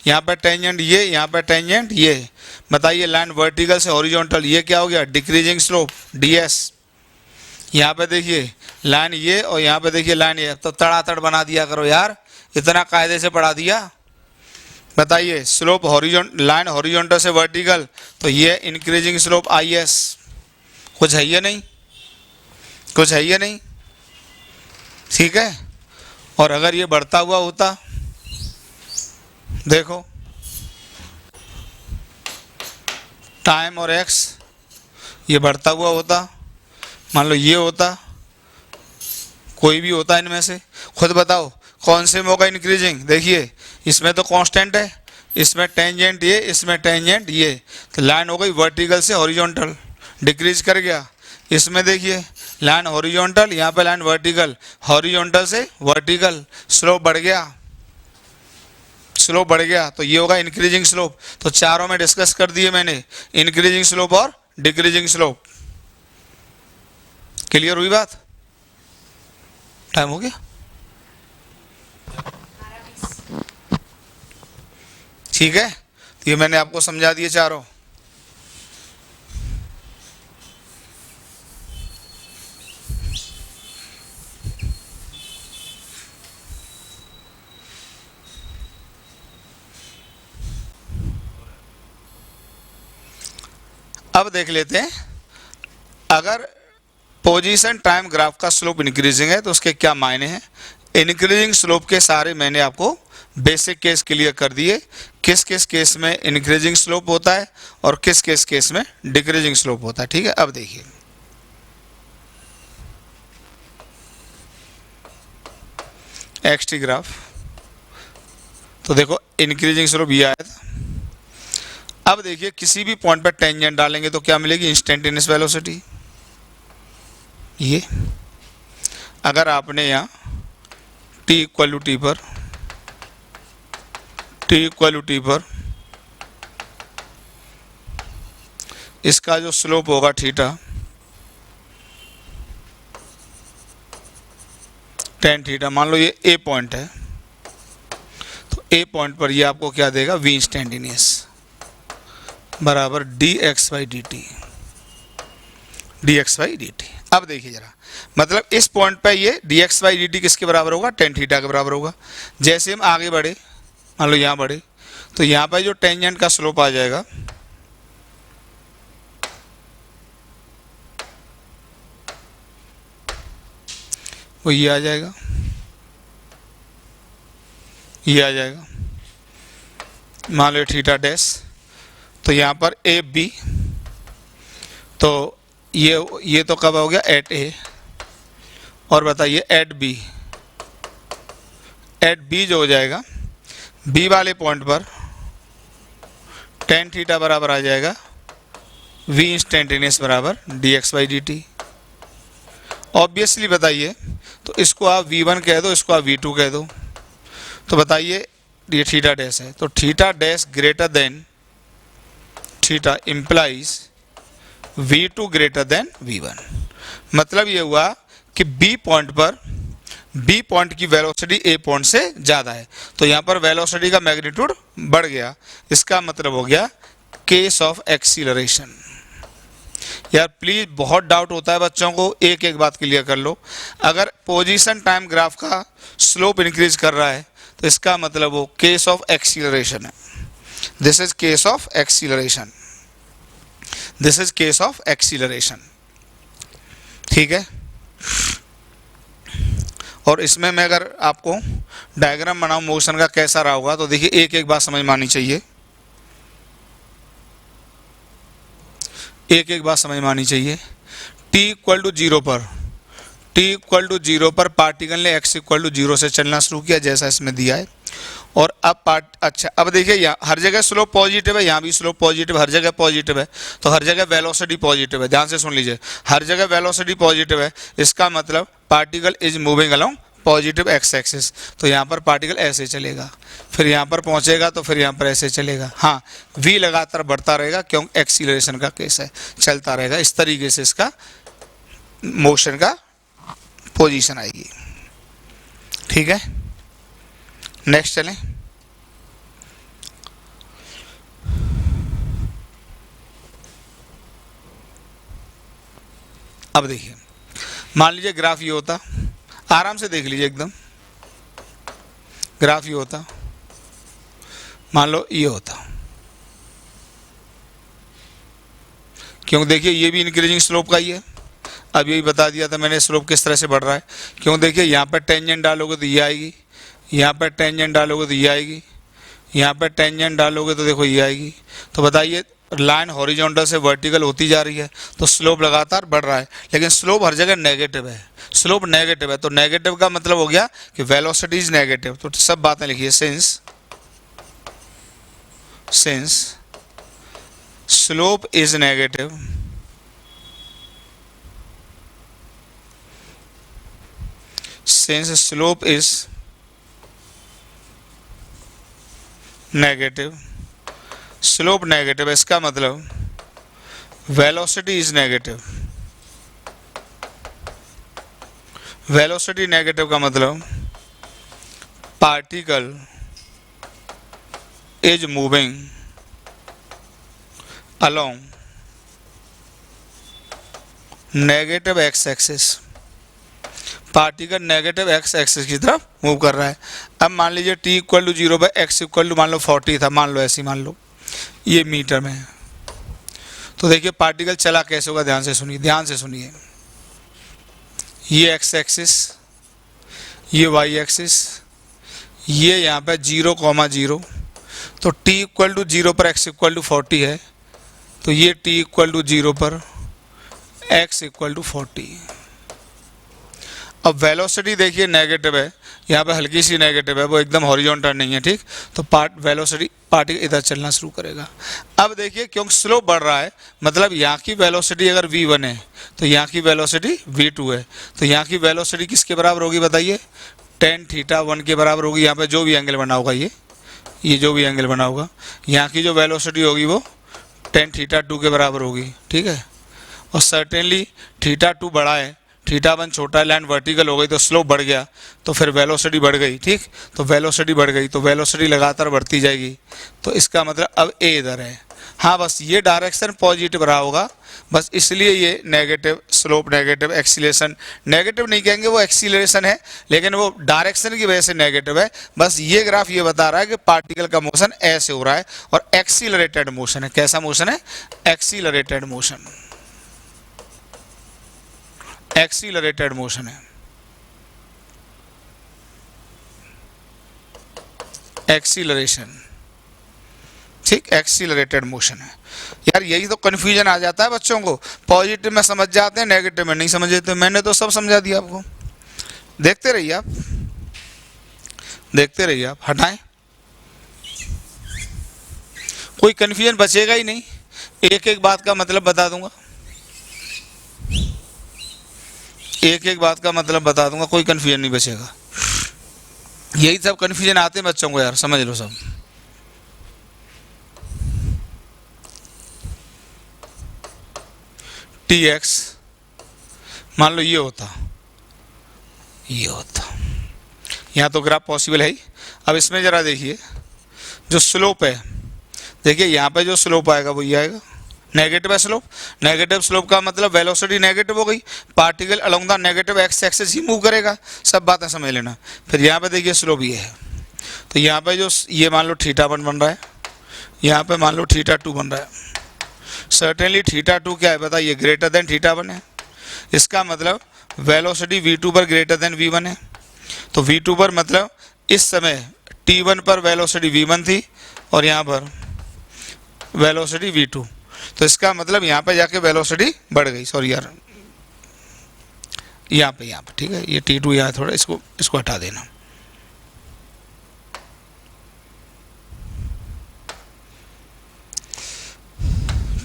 यहाँ पर टेंजेंट ये, यहाँ पर टेंजेंट ये, बताइए लाइन वर्टिकल से हॉरिजॉन्टल, ये क्या हो गया डिक्रीजिंग स्लोप ds। यहाँ पे देखिए लाइन ये और यहाँ पे देखिए लाइन ये, तो तड़ातड़ बना दिया करो यार, इतना कायदे से पढ़ा दिया। बताइए स्लोप लाइन हॉरिजॉन्टल से वर्टिकल, तो ये इंक्रीजिंग स्लोप is। कुछ है ये नहीं, कुछ है ये नहीं, ठीक है। और अगर ये बढ़ता हुआ होता, देखो टाइम और x ये बढ़ता हुआ होता, मान लो ये होता, कोई भी होता इनमें से, खुद बताओ कौन से में होगा इंक्रीजिंग। देखिए इसमें तो कांस्टेंट है, इसमें टेंजेंट ये, इसमें टेंजेंट ये, तो लाइन हो गई वर्टिकल से हॉरिजॉन्टल, डिक्रीज कर गया। इसमें देखिए लाइन हॉरिजॉन्टल, यहाँ पे लाइन वर्टिकल, हॉरिजॉन्टल से वर्टिकल, स्लोप बढ़ गया, स्लोप बढ़ गया, तो ये होगा इंक्रीजिंग स्लोप। तो चारों में डिस्कस कर दिए मैंने, इंक्रीजिंग स्लोप और डिक्रीजिंग स्लोप। क्लियर हुई बात? टाइम हो गया, ठीक है। तो ये मैंने आपको समझा दिए चारों। अब देख लेते हैं, अगर पोजीशन टाइम ग्राफ का स्लोप इंक्रीजिंग है तो उसके क्या मायने हैं। इंक्रीजिंग स्लोप के सारे मैंने आपको बेसिक केस क्लियर कर दिए, किस किस केस में इंक्रीजिंग स्लोप होता है और किस किस केस में डिक्रीजिंग स्लोप होता है, ठीक है। अब देखिए एक्सटी ग्राफ, तो देखो इंक्रीजिंग स्लोप ये आया था। अब देखिए किसी भी पॉइंट पर टेंजेंट डालेंगे तो क्या मिलेगी, इंस्टेंटेनियस वेलोसिटी। ये अगर आपने यहाँ t इक्वल टू टी पर इसका जो स्लोप होगा थीटा, tan थीटा, मान लो ये a पॉइंट है, तो a पॉइंट पर ये आपको क्या देगा, v इंस्टेंटेनियस बराबर dx/dt। अब देखिए जरा, मतलब इस पॉइंट पे ये dx/dt किसके बराबर होगा, tan थीटा के बराबर होगा। जैसे हम आगे बढ़े, मान लो यहाँ बढ़े, तो यहाँ पर जो टेंजेंट का स्लोप आ जाएगा वो ये आ जाएगा, ये आ जाएगा, मान लो थीटा डैश, तो यहाँ पर ए बी, तो ये तो कब हो गया एट ए, और बताइए एट बी जो हो जाएगा, बी वाले पॉइंट पर tan थीटा बराबर आ जाएगा v इंस्टेंटेनियस बराबर dx/dt। ऑब्वियसली बताइए, तो इसको आप v1 कह दो, इसको आप v2 कह दो, तो बताइए ये थीटा डैश है, तो theta dash greater than theta implies v2 greater than v1। मतलब ये हुआ कि b पॉइंट की वेलोसिटी a पॉइंट से ज़्यादा है, तो यहाँ पर वेलोसिटी का मैग्नीट्यूड बढ़ गया। इसका मतलब हो गया केस ऑफ एक्सीलरेशन। यार प्लीज़ बहुत डाउट होता है बच्चों को, एक एक बात क्लियर कर लो। अगर पोजीशन टाइम ग्राफ का स्लोप इंक्रीज कर रहा है तो इसका मतलब वो केस ऑफ एक्सीलरेशन है। This is case of acceleration, this is case of acceleration, ठीक है। और इसमें मैं अगर आपको डायग्राम बनाऊं मोशन का कैसा रहा होगा, तो देखिए एक एक बात समझ में आनी चाहिए, एक एक बात समझ में आनी चाहिए। t इक्वल टू 0 पर पार्टिकल ने x इक्वल टू 0 से चलना शुरू किया, जैसा इसमें दिया है। और अब अच्छा अब देखिए यहाँ हर जगह स्लोप पॉजिटिव है, यहाँ भी स्लोप पॉजिटिव, हर जगह पॉजिटिव है, तो हर जगह वेलोसिटी पॉजिटिव है। ध्यान से सुन लीजिए, हर जगह वेलोसिटी पॉजिटिव है, इसका मतलब particle is moving along positive x axis, तो यहाँ पर पार्टिकल ऐसे चलेगा, फिर यहाँ पर पहुँचेगा तो फिर यहाँ पर ऐसे चलेगा। हाँ, v लगातार बढ़ता रहेगा क्योंकि एक्सीलरेशन का केस है, चलता रहेगा। इस तरीके से इसका मोशन का पोजीशन आएगी। ठीक है, नेक्स्ट चलें। अब देखिए, मान लीजिए ग्राफ ये होता, आराम से देख लीजिए एकदम, ग्राफ ये होता, मान लो ये होता, क्यों देखिए ये भी इंक्रीजिंग स्लोप का ही है। अब यही बता दिया था मैंने स्लोप किस तरह से बढ़ रहा है। क्यों देखिए यहाँ पर टेंजेंट डालोगे तो ये आएगी, यहाँ पर टेंजेंट डालोगे तो ये आएगी, यहाँ पर टेंजेंट डालोगे तो देखो ये आएगी। तो बताइए लाइन हॉरिजॉन्टल से वर्टिकल होती जा रही है तो स्लोप लगातार बढ़ रहा है, लेकिन स्लोप हर जगह नेगेटिव है, स्लोप नेगेटिव है। तो नेगेटिव का मतलब हो गया कि वेलोसिटी इज नेगेटिव। तो सब बातें लिखिए, since slope is negative, since slope is negative, slope negative है, इसका मतलब velocity is negative. Velocity negative का मतलब particle is moving along negative x axis, particle negative x axis की तरफ मूव कर रहा है। अब मान लीजिए t इक्वल टू 0 पर x इक्वल टू मान लो 40 था, मान लो ऐसे ही मान लो, ये मीटर में है। तो देखिए पार्टिकल चला कैसे होगा, ध्यान से सुनिए, ध्यान से सुनिए। ये x एक्सिस, ये y एक्सिस, ये यहाँ पे 0,0, तो t इक्वल टू 0 पर x इक्वल टू 40 है, तो ये t इक्वल टू 0 पर x इक्वल टू 40। अब वेलोसिटी देखिए नेगेटिव है, यहाँ पे हल्की सी नेगेटिव है, वो एकदम हॉरिजॉन्टल नहीं है, ठीक। तो वेलोसिटी पार्टिकल इधर चलना शुरू करेगा। अब देखिए क्योंकि स्लोप बढ़ रहा है, मतलब यहाँ की वेलोसिटी अगर v1 है तो यहाँ की वेलोसिटी v2 है, तो यहाँ की वेलोसिटी किसके बराबर होगी बताइए, tan θ1 के बराबर होगी। यहाँ पे जो भी एंगल बना होगा, ये जो भी एंगल बना होगा, यहाँ की जो वेलोसिटी होगी वो tan θ2 के बराबर होगी, ठीक है। और सर्टेनली θ2 बड़ा है, θ1 छोटा है, लाइन वर्टिकल हो गई तो स्लोप बढ़ गया, तो फिर वेलोसिटी बढ़ गई, ठीक। तो वेलोसिटी बढ़ गई तो वेलोसिटी लगातार बढ़ती जाएगी। तो इसका मतलब अब a इधर है, हाँ बस ये डायरेक्शन पॉजिटिव रहा होगा, बस इसलिए ये negative slope, negative acceleration, negative नहीं कहेंगे, वो एक्सीलरेशन है, लेकिन वो डायरेक्शन की वजह से नेगेटिव है। बस ये ग्राफ ये बता रहा है कि पार्टिकल का मोशन ऐसे हो रहा है और एक्सीलरेटेड मोशन है। कैसा मोशन है, एक्सीलरेटेड मोशन, एक्सीलरेटेड मोशन है, एक्सीलरेशन, ठीक, एक्सीलरेटेड मोशन है। यार यही तो कन्फ्यूजन आ जाता है बच्चों को, पॉजिटिव में समझ जाते हैं, नेगेटिव में नहीं समझते। तो मैंने तो सब समझा दिया आपको, देखते रहिए आप, देखते रहिए आप, हटाएं, कोई कन्फ्यूजन बचेगा ही नहीं। एक एक बात का मतलब बता दूंगा, एक एक बात का मतलब बता दूंगा, कोई कन्फ्यूजन नहीं बचेगा। यही सब कन्फ्यूजन आते हैं बच्चों को, यार समझ लो सब। tx मान लो ये होता, ये होता, यहाँ तो ग्राफ पॉसिबल है ही। अब इसमें जरा देखिए जो स्लोप है, देखिए यहाँ पे जो स्लोप आएगा वो ये आएगा, नेगेटिव है स्लोप। नेगेटिव स्लोप का मतलब वेलोसिटी नेगेटिव हो गई, particle along the negative x axis he move करेगा, सब बातें समझ लेना। फिर यहाँ पे देखिए स्लोप ये है, तो यहाँ पे जो ये मान लो θ1 बन रहा है, यहाँ पे मान लो θ2 बन रहा है। सर्टेनली θ2 क्या है बताइए, ग्रेटर देन θ1 है, इसका मतलब वेलोसिटी v2 पर ग्रेटर देन v1 है। तो v2 पर मतलब इस समय t1 पर वेलोसिटी v1 थी और यहाँ पर वेलोसिटी v2, तो इसका मतलब यहाँ पे जाके वेलोसिटी बढ़ गई। सॉरी यार, यहाँ पे ठीक है, ये t2 यहाँ थोड़ा इसको हटा देना।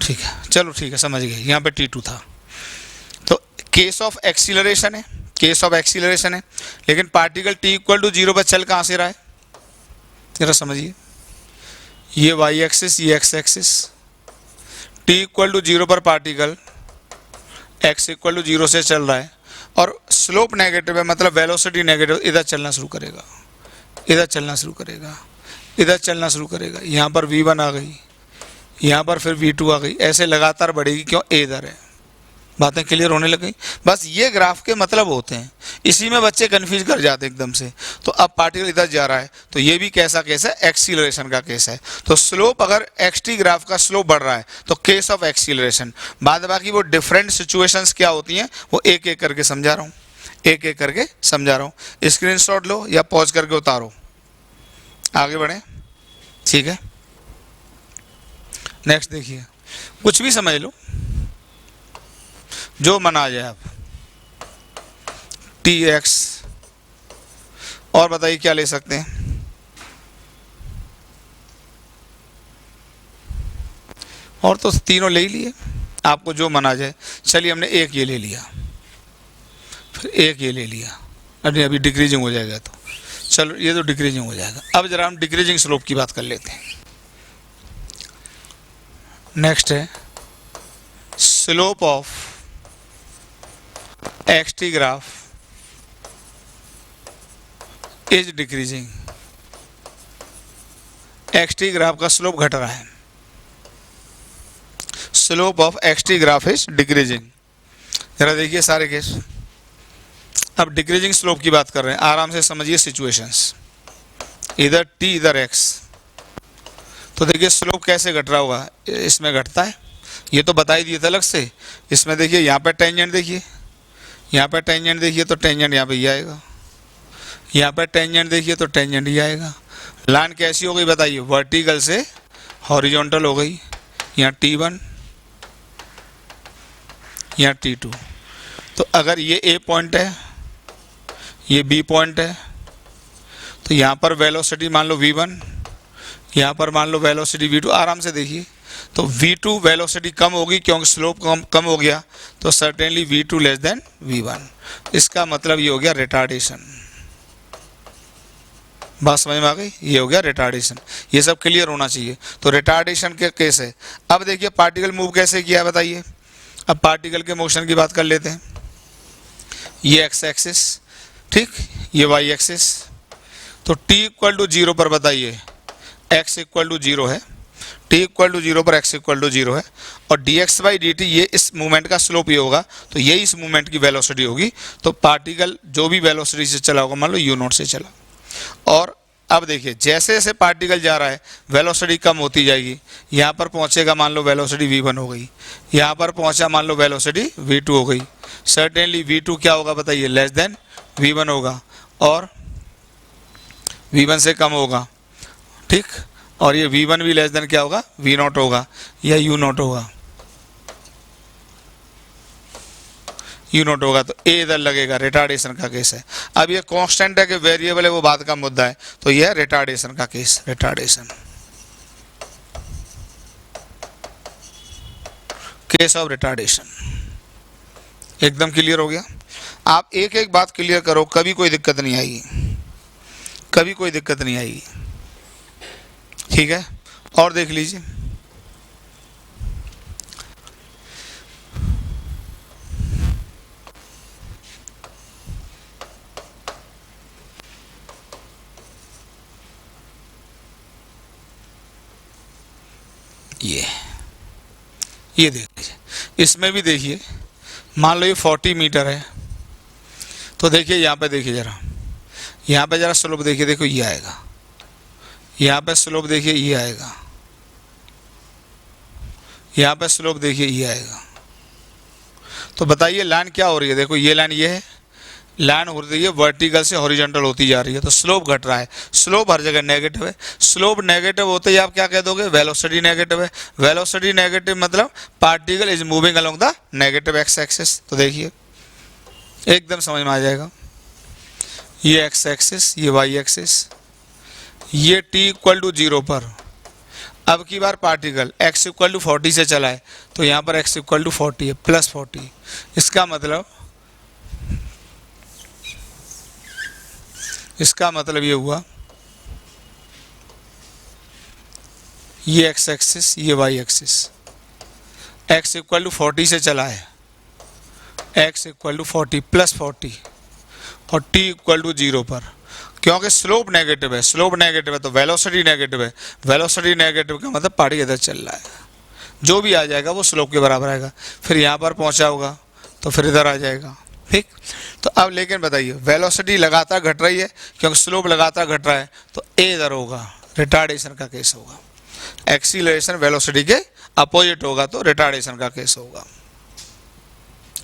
ठीक है, चलो ठीक है, समझ गए, यहाँ पे t2 था। तो केस ऑफ एक्सीलरेशन है, केस ऑफ एक्सीलरेशन है। लेकिन पार्टिकल t इक्वल टू 0 पर चल कहाँ से रहा है, जरा समझिए। ये y एक्सिस, ये x axis. t equal to 0 पर पार्टिकल x इक्वल टू 0 से चल रहा है और स्लोप नेगेटिव है, मतलब वेलोसिटी नेगेटिव। इधर चलना शुरू करेगा, इधर चलना शुरू करेगा, इधर चलना शुरू करेगा। यहाँ पर v1 आ गई, यहाँ पर फिर v2 आ गई, ऐसे लगातार बढ़ेगी। क्यों, a इधर है। बातें क्लियर होने लग गई। बस ये ग्राफ के मतलब होते हैं, इसी में बच्चे कंफ्यूज कर जाते हैं एकदम से। तो अब पार्टिकल इधर जा रहा है तो ये भी कैसा केस है, एक्सीलरेशन का केस है। तो स्लोप, अगर xt ग्राफ का स्लोप बढ़ रहा है तो केस ऑफ एक्सीलरेशन। बाद बाकी वो डिफरेंट सिचुएशंस क्या होती हैं वो एक एक करके समझा रहा हूँ, एक एक करके समझा रहा हूँ। स्क्रीनशॉट लो या पॉज करके उतारो, आगे बढ़े, ठीक है। नेक्स्ट देखिए, कुछ भी समझ लो, जो मन आ जाए आप। tx, और बताइए क्या ले सकते हैं, और तो तीनों ले ही लिए, आपको जो मन आ जाए। चलिए हमने एक ये ले लिया, फिर एक ये ले लिया, अभी डिक्रीजिंग हो जाएगा तो चलो ये तो डिक्रीजिंग हो जाएगा। अब जरा हम डिक्रीजिंग स्लोप की बात कर लेते हैं। नेक्स्ट है slope of xt graph is decreasing. xt graph का स्लोप घट रहा है, slope of xt graph is decreasing. जरा देखिए सारे केस। अब डिक्रीजिंग स्लोप की बात कर रहे हैं, आराम से समझिए सिचुएशंस। इधर t इधर x, तो देखिए स्लोप कैसे घट रहा होगा, इसमें घटता है, ये तो बता ही दिए थे अलग से। इसमें देखिए यहाँ पर टेंजेंट देखिए, यहाँ पर टेंजेंट देखिए तो टेंजेंट यहाँ पे ही आएगा, यहाँ पर टेंजेंट देखिए तो टेंजेंट ही आएगा। लाइन कैसी हो गई बताइए, वर्टिकल से हॉरिजॉन्टल हो गई। यहाँ t1, यहाँ t2। तो अगर ये a पॉइंट है, ये b पॉइंट है, तो यहाँ पर वेलोसिटी मान लो v1, यहाँ पर मान लो वेलोसिटी v2। आराम से देखिए, तो v2 वेलोसिटी कम होगी क्योंकि स्लोप कम हो गया, तो certainly v2 less than v1। इसका मतलब ये हो गया रिटार्डेशन। बात समझ में आ गई, ये हो गया रिटार्डेशन। ये सब क्लियर होना चाहिए। तो रिटार्डेशन के केस है। अब देखिए पार्टिकल मूव कैसे किया है बताइए। अब पार्टिकल के मोशन की बात कर लेते हैं। ये एक्स एक्सिस, ठीक, ये वाई एक्सिस। तो t इक्वल टू 0 पर बताइए x इक्वल टू 0 है, t इक्वल टू 0 पर x इक्वल टू 0 है, और dx बाई dt ये इस मूवमेंट का स्लोप ही होगा, तो ये इस मूवमेंट की वेलोसिटी होगी। तो पार्टिकल जो भी वेलोसिटी से चला होगा, मान लो u0 से चला, और अब देखिए जैसे जैसे पार्टिकल जा रहा है वेलोसिटी कम होती जाएगी। यहाँ पर पहुँचेगा, मान लो वेलोसिटी v1 हो गई, यहाँ पर पहुँचा मान लो वेलोसिटी v2 हो गई। सर्टेनली v2 क्या होगा बताइए, लेस देन v1 होगा, और v1 से कम होगा, ठीक। और ये v1 भी लेस देन क्या होगा, v0 होगा या u0 होगा, u0 होगा। तो a इधर लगेगा, रिटार्डेशन का केस है। अब ये कांस्टेंट है कि वेरिएबल है, वो बात का मुद्दा है। तो ये है रिटार्डेशन का case, retardation, case of retardation. एकदम क्लियर हो गया। आप एक एक बात क्लियर करो, कभी कोई दिक्कत नहीं आएगी, कभी कोई दिक्कत नहीं आएगी, ठीक है। और देख लीजिए, ये देख लीजिए, इसमें भी देखिए, मान लो ये 40 मीटर है, तो देखिए यहाँ पे देखिए जरा, यहाँ पे जरा स्लोप देखिए, देखो ये आएगा, यहाँ पे स्लोप देखिए ये आएगा, यहाँ पे स्लोप देखिए ये आएगा। तो बताइए लाइन क्या हो रही है, देखो ये लाइन, ये है लाइन हो रही है वर्टिकल से हॉरिजॉन्टल होती जा रही है, तो स्लोप घट रहा है। स्लोप हर जगह नेगेटिव है, स्लोप नेगेटिव होते ही आप क्या कह दोगे, वेलोसिटी नेगेटिव है। वेलोसिटी नेगेटिव मतलब particle is moving along the negative x axis. तो देखिए एकदम समझ में आ जाएगा, ये एक्स एक्सिस, ये वाई एक्सिस, ये t इक्वल टू 0 पर अब की बार पार्टिकल x इक्वल टू 40 से चला है, तो यहाँ पर x इक्वल टू 40 है, प्लस 40। इसका मतलब इसका मतलब ये हुआ ये एक्स एक्सिस, ये y axis, x equal to 40 से चला है, एक्स इक्वल टू 40 प्लस 40 और टी इक्वल टू 0 पर, क्योंकि स्लोप नेगेटिव है, स्लोप नेगेटिव है तो वेलोसिटी नेगेटिव है, वेलोसिटी नेगेटिव का मतलब पार्टिकल इधर चल रहा है, जो भी आ जाएगा वो स्लोप के बराबर आएगा, फिर यहाँ पर पहुँचा होगा तो फिर इधर आ जाएगा। ठीक, तो अब लेकिन बताइए वेलोसिटी लगातार घट रही है क्योंकि स्लोप लगातार घट रहा है, तो ए इधर होगा, रिटार्डेशन का केस होगा, एक्सीलरेशन वेलोसिटी के अपोजिट होगा तो रिटार्डेशन का केस होगा।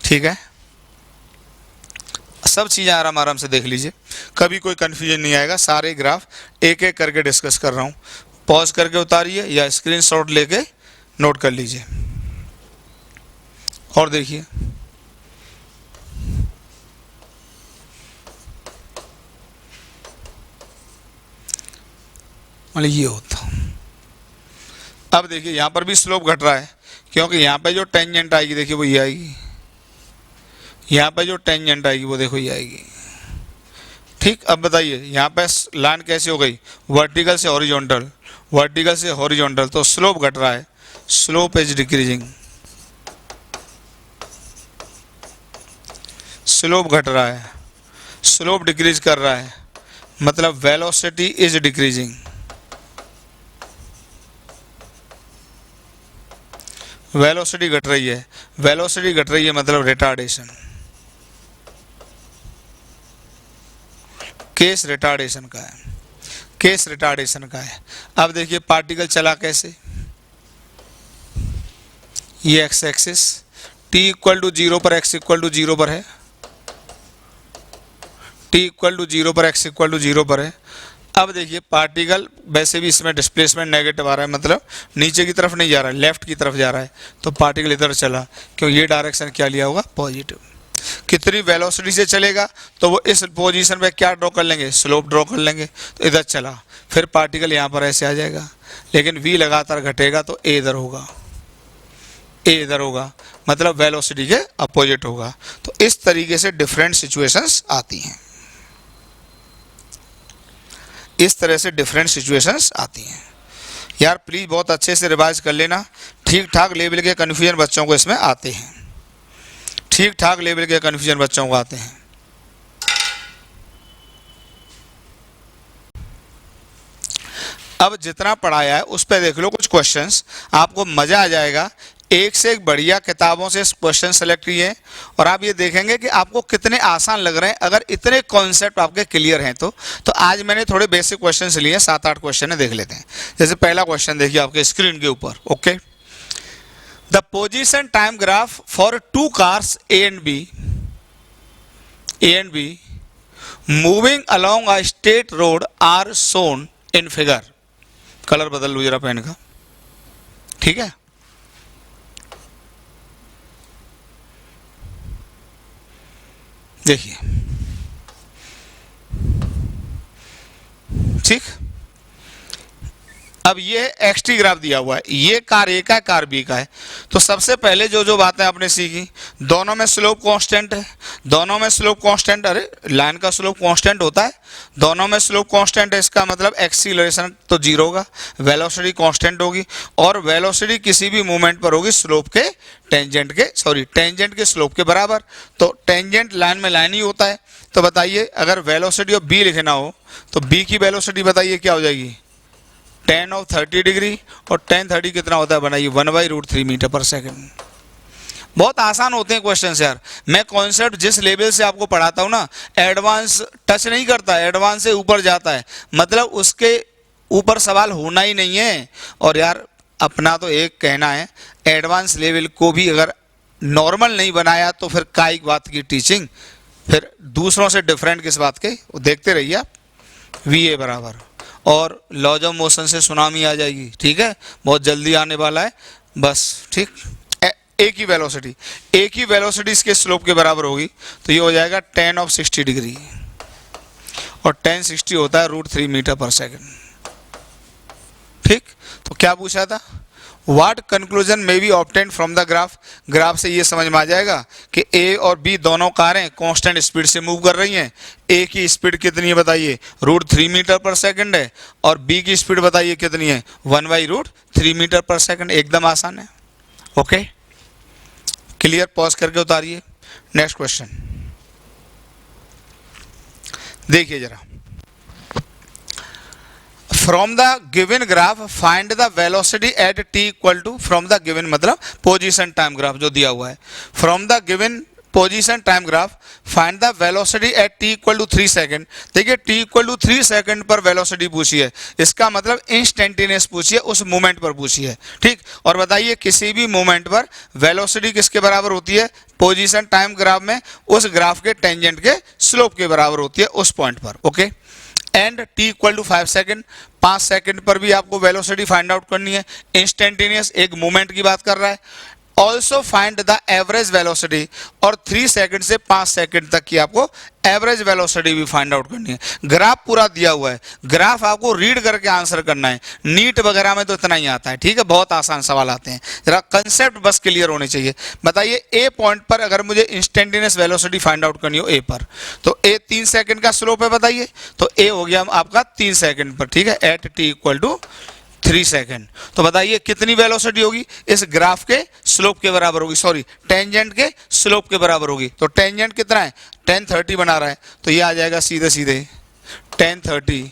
ठीक है, सब चीज़ें आराम आराम से देख लीजिए, कभी कोई कन्फ्यूजन नहीं आएगा, सारे ग्राफ एक एक करके डिस्कस कर रहा हूँ, पॉज करके उतारिए या स्क्रीनशॉट लेके नोट कर लीजिए। और देखिए मतलब ये होता, अब देखिए यहाँ पर भी स्लोप घट रहा है क्योंकि यहाँ पे जो टेंजेंट आएगी देखिए वो ये आएगी, यहाँ पे जो टेंजेंट आएगी वो देखो ये आएगी। ठीक, अब बताइए यहाँ पे लाइन कैसे हो गई, वर्टिकल से हॉरिजॉन्टल, वर्टिकल से हॉरिजॉन्टल, तो स्लोप घट रहा है, स्लोप इज डिक्रीजिंग, स्लोप घट रहा है, स्लोप डिक्रीज कर रहा है, मतलब वेलोसिटी इज डिक्रीजिंग, वेलोसिटी घट रही है, वेलोसिटी घट रही है मतलब रिटार्डेशन, केस रिटार्डेशन का है, केस रिटार्डेशन का है। अब देखिए पार्टिकल चला कैसे, ये x axis, t equal to 0 पर एक्स इक्वल टू 0 पर है, टी इक्वल टू 0 पर एक्स इक्वल टू 0 पर है। अब देखिए पार्टिकल वैसे भी इसमें डिस्प्लेसमेंट नेगेटिव आ रहा है, मतलब नीचे की तरफ नहीं जा रहा है, लेफ्ट की तरफ जा रहा है, तो पार्टिकल इधर चला, क्यों ये डायरेक्शन क्या लिया होगा, पॉजिटिव। कितनी वेलोसिटी से चलेगा तो वो इस पोजीशन पे क्या ड्रॉ कर लेंगे, स्लोप ड्रॉ कर लेंगे, तो इधर चला, फिर पार्टिकल यहाँ पर ऐसे आ जाएगा, लेकिन v लगातार घटेगा तो a इधर होगा, a इधर होगा, मतलब वेलोसिटी के अपोजिट होगा। तो इस तरीके से डिफरेंट सिचुएशंस आती हैं, इस तरह से डिफरेंट सिचुएशंस आती हैं। यार प्लीज़ बहुत अच्छे से रिवाइज कर लेना, ठीक ठाक लेवल के कन्फ्यूजन बच्चों को इसमें आते हैं, ठीक ठाक लेवल के कन्फ्यूजन बच्चों को आते हैं। अब जितना पढ़ाया है उस पर देख लो कुछ क्वेश्चंस, आपको मज़ा आ जाएगा, एक से एक बढ़िया किताबों से क्वेश्चन सेलेक्ट किए हैं और आप ये देखेंगे कि आपको कितने आसान लग रहे हैं अगर इतने कॉन्सेप्ट आपके क्लियर हैं तो आज मैंने थोड़े बेसिक क्वेश्चन लिए, 7-8 क्वेश्चन है, देख लेते हैं। जैसे पहला क्वेश्चन देखिए आपके स्क्रीन के ऊपर, okay, the position time graph for 2 cars A and B moving along a straight road are shown in figure. Colour बदल लो जरा पेन का, ठीक है। देखिए ठीक, अब ये एक्सटी ग्राफ दिया हुआ है, ये कार ए का है, कार बी का है। तो सबसे पहले जो बातें आपने सीखी, दोनों में स्लोप कांस्टेंट है, दोनों में स्लोप कांस्टेंट, अरे लाइन का स्लोप कांस्टेंट होता है, दोनों में स्लोप कांस्टेंट है, इसका मतलब एक्सीलरेशन तो 0 होगा, वेलोसिटी कांस्टेंट होगी, और वेलोसिटी किसी भी मूवमेंट पर होगी स्लोप के टेंजेंट के स्लोप के बराबर। तो टेंजेंट लाइन में लाइन ही होता है। तो बताइए अगर वेलोसिटी ऑफ बी लिखना हो तो बी की वेलोसिटी बताइए क्या हो जाएगी, tan ऑफ 30 डिग्री, और tan 30 कितना होता है बनाइए 1/√3 मीटर पर सेकेंड। बहुत आसान होते हैं क्वेश्चन यार, मैं कॉन्सेप्ट जिस लेवल से आपको पढ़ाता हूँ ना, एडवांस टच नहीं करता, एडवांस से ऊपर जाता है, मतलब उसके ऊपर सवाल होना ही नहीं है। और यार अपना तो एक कहना है, एडवांस लेवल को भी अगर नॉर्मल नहीं बनाया तो फिर काई बात की टीचिंग, फिर दूसरों से डिफरेंट किस बात के, वो देखते रहिए आप। VA बराबर और लॉज ऑफ मोशन से सुनामी आ जाएगी, ठीक है, बहुत जल्दी आने वाला है बस, ठीक। एक ही वेलोसिटी इसके स्लोप के बराबर होगी, तो ये हो जाएगा tan ऑफ 60 डिग्री, और tan 60 होता है √3 मीटर पर सेकेंड, ठीक। तो क्या पूछा था, व्हाट कंक्लूजन में B obtain from the graph, graph से ये समझ में आ जाएगा कि ए और बी दोनों कारें कांस्टेंट स्पीड से मूव कर रही हैं। ए की स्पीड कितनी है बताइए, √3 मीटर पर सेकंड है, और बी की स्पीड बताइए कितनी है, 1/√3 मीटर पर सेकंड। एकदम आसान है। Okay, clear? पॉज करके उतारिए। नेक्स्ट क्वेश्चन देखिए जरा। From the given graph find the velocity at t equal to, from the given मतलब पोजीशन टाइम ग्राफ जो दिया हुआ है, from the given position time graph find the velocity at t equal to 3 second. देखिए t इक्वल टू 3 सेकेंड पर वेलोसिटी पूछी है, इसका मतलब इंस्टेंटेनियस पूछी है, उस मोमेंट पर पूछी है। ठीक, और बताइए किसी भी मोमेंट पर वेलोसिटी किसके बराबर होती है, पोजीशन टाइम ग्राफ में उस ग्राफ के टेंजेंट के स्लोप के बराबर होती है उस पॉइंट पर। Okay, and t equal to 5 second, 5 second पर भी आपको वेलोसिटी फाइंड आउट करनी है। इंस्टेंटेनियस एक मोमेंट की बात कर रहा है। Also find the average velocity, और 3 सेकेंड से 5 सेकेंड तक की आपको एवरेज वेलोसिटी भी फाइंड आउट करनी है। ग्राफ पूरा दिया हुआ है, ग्राफ आपको रीड करके आंसर करना है। नीट वगैरह में तो इतना ही आता है। ठीक है, बहुत आसान सवाल आते हैं, जरा कंसेप्ट बस क्लियर होने चाहिए। बताइए ए पॉइंट पर अगर मुझे इंस्टेंटेनियस वेलोसिटी फाइंड आउट करनी हो ए पर, तो ए 3 सेकेंड का स्लोप है बताइए, तो ए हो गया आपका 3 सेकेंड पर। ठीक है, at t equal to 3 second. तो बताइए कितनी वेलोसिटी होगी, इस ग्राफ के स्लोप के बराबर होगी, सॉरी टेंजेंट के स्लोप के बराबर होगी। तो टेंजेंट कितना है, 1030 बना रहा है, तो ये आ जाएगा सीधे सीधे 1030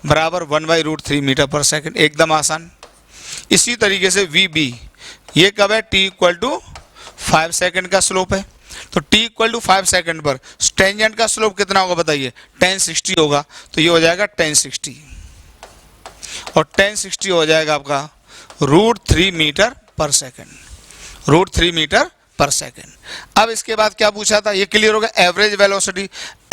बराबर 1/√3 मीटर पर सेकेंड। एकदम आसान। इसी तरीके से VB, ये कब है, t इक्वल टू 5 सेकेंड का स्लोप है, तो t इक्वल टू 5 सेकेंड पर टेंजेंट का स्लोप कितना होगा बताइए, 1060 होगा, तो ये हो जाएगा 1060, और 1060 हो जाएगा आपका √3 मीटर पर सेकेंड, √3 मीटर पर सेकेंड। अब इसके बाद क्या पूछा था, ये क्लियर होगा। एवरेज वेलोसिटी,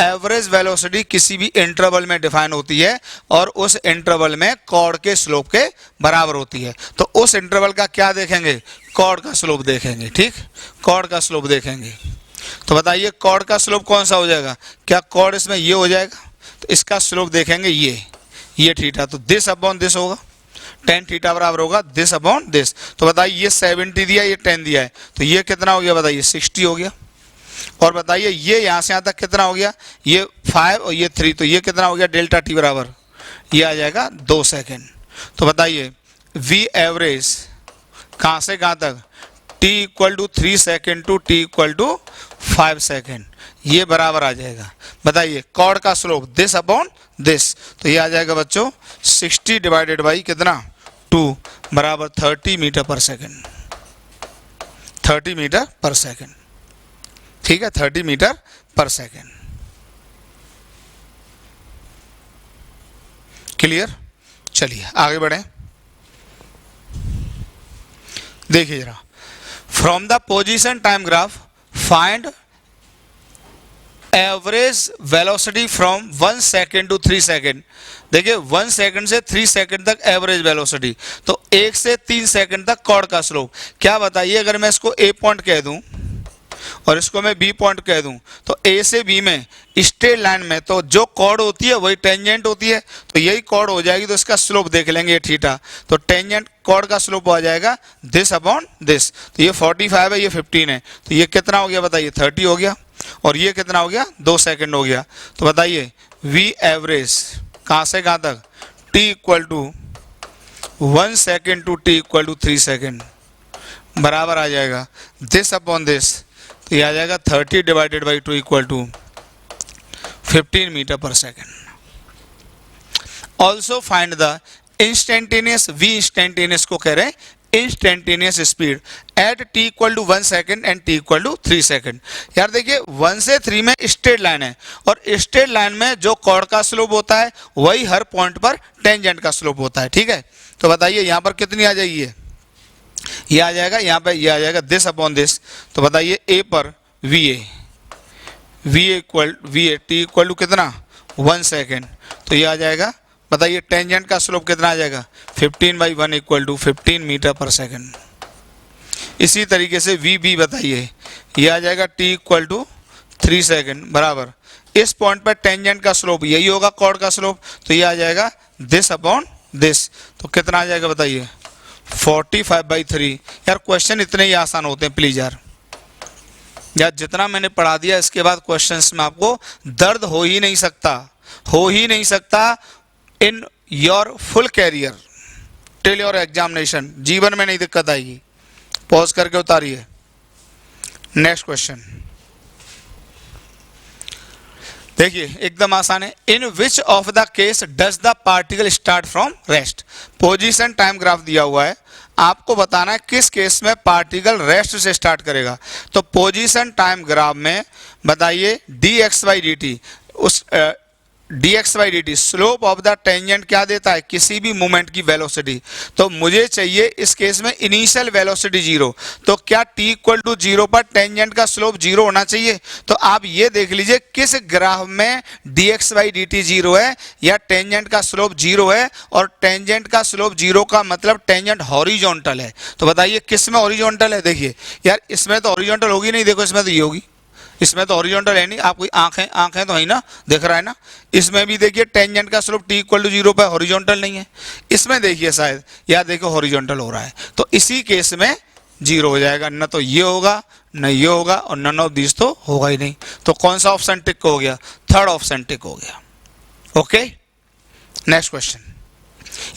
एवरेज वेलोसिटी किसी भी इंटरवल में डिफाइन होती है और उस इंटरवल में कॉर्ड के स्लोप के बराबर होती है। तो उस इंटरवल का क्या देखेंगे, कॉर्ड का स्लोप देखेंगे। ठीक, कॉर्ड का स्लोप देखेंगे। तो बताइए कॉर्ड का स्लोप कौन सा हो जाएगा, क्या कॉर्ड इसमें ये हो जाएगा, तो इसका स्लोप देखेंगे ये थीटा, तो दिस अपॉन दिस होगा, tan थीटा बराबर होगा दिस अपॉन दिस। तो बताइए ये 70 दिया, ये 10 दिया है, तो ये कितना हो गया बताइए, 60 हो गया। और बताइए ये यहाँ से यहाँ तक कितना हो गया, ये 5 और ये 3, तो ये कितना हो गया, डेल्टा t बराबर, ये आ जाएगा 2 सेकेंड। तो बताइए V एवरेज कहाँ से कहाँ तक, t equal to 3 second to t equal to 5 second, ये बराबर आ जाएगा। बताइए कॉर्ड का स्लोप दिस अपॉन दिस, तो ये आ जाएगा बच्चों 60 डिवाइडेड बाई कितना 2 बराबर 30 मीटर पर सेकेंड, 30 मीटर पर सेकेंड। ठीक है, 30 मीटर पर सेकेंड। क्लियर? चलिए आगे बढ़े। देखिए जरा, from the position time graph find average velocity from 1 second to 3 second. देखिए 1 सेकेंड से 3 सेकेंड तक एवरेज वेलोसिटी, तो 1 से 3 सेकेंड तक कॉर्ड का स्लोप। क्या बताइए अगर मैं इसको ए पॉइंट कह दूं और इसको मैं बी पॉइंट कह दूं, तो ए से बी में स्ट्रेट लाइन में तो जो कॉर्ड होती है वही टेंजेंट होती है, तो यही कॉर्ड हो जाएगी, तो इसका स्लोप देख लेंगे ये थीटा, तो टेंजेंट कॉर्ड का स्लोप आ जाएगा दिस अपॉन दिस। तो ये 45 है, ये 15 है, तो ये कितना हो गया बताइए, 30 हो गया, और ये कितना हो गया, 2 सेकेंड हो गया। तो बताइए V एवरेज कहाँ से कहाँ तक, t equal to 1 second to t equal to 3 second बराबर आ जाएगा दिस अपॉन दिस, तो ये आ जाएगा 30 divided by 2 equal to 15 metre पर second. Also find the instantaneous, V instantaneous को कह रहे हैं instantaneous speed at t equal to 1 second and t equal to 3 second. यार देखिए 1 से 3 में स्ट्रेट लाइन है, और स्ट्रेट लाइन में जो कॉर्ड का स्लोप होता है वही हर पॉइंट पर टेंजेंट का स्लोप होता है। ठीक है, तो बताइए यहाँ पर कितनी आ जाएगी, ये आ जाएगा, यहाँ पे ये आ जाएगा दिस अपॉन दिस। तो बताइए ए पर VA t इक्वल टू कितना 1 सेकेंड, तो ये आ जाएगा। बताइए टेंजेंट का स्लोप कितना आ जाएगा, 15/1 इक्वल टू 15 मीटर पर सेकेंड। इसी तरीके से VB बताइए, ये आ जाएगा t इक्वल टू 3 सेकेंड बराबर, इस पॉइंट पर टेंजेंट का स्लोप यही होगा कॉर्ड का स्लोप, तो ये आ जाएगा दिस अपॉन दिस, तो कितना आ जाएगा बताइए 45/3। यार क्वेश्चन इतने ही आसान होते हैं प्लीज यार जितना मैंने पढ़ा दिया इसके बाद क्वेश्चंस में आपको दर्द हो ही नहीं सकता in your full career till your examination. जीवन में नहीं दिक्कत आएगी। पॉज करके उतारिए। नेक्स्ट क्वेश्चन देखिए, एकदम आसान है। In which of the case does the particle start from rest. Position time graph दिया हुआ है, आपको बताना है किस केस में पार्टिकल रेस्ट से स्टार्ट करेगा। तो पोजीशन टाइम ग्राफ में बताइए dx/dt, उस dx/dt slope of the tangent क्या देता है, किसी भी मूवमेंट की वेलोसिटी। तो मुझे चाहिए इस केस में इनिशियल वेलोसिटी 0। तो क्या t = 0 पर टेंजेंट का स्लोप 0 होना चाहिए। तो आप ये देख लीजिए किस ग्राफ में dx/dt 0 है या टेंजेंट का स्लोप 0 है, और टेंजेंट का स्लोप 0 का मतलब टेंजेंट हॉरिजॉन्टल है। तो बताइए किस में हॉरिजॉन्टल है। देखिए यार इसमें तो हॉरिजॉन्टल होगी नहीं, देखो इसमें तो ये होगी, इसमें तो हॉरिजॉन्टल है नहीं। आपकी आंखें तो है ना, दिख रहा है ना। इसमें भी देखिए टेंजेंट का स्लोप t = 0 पर हॉरिजॉन्टल नहीं है। इसमें देखिए शायद या देखो हॉरिजॉन्टल हो रहा है, तो इसी केस में 0 हो जाएगा। न तो ये होगा न ये होगा और नन ऑफ दिस तो होगा ही नहीं। तो कौन सा ऑप्शन टिक हो गया, थर्ड ऑप्शन टिक हो गया। Okay next question.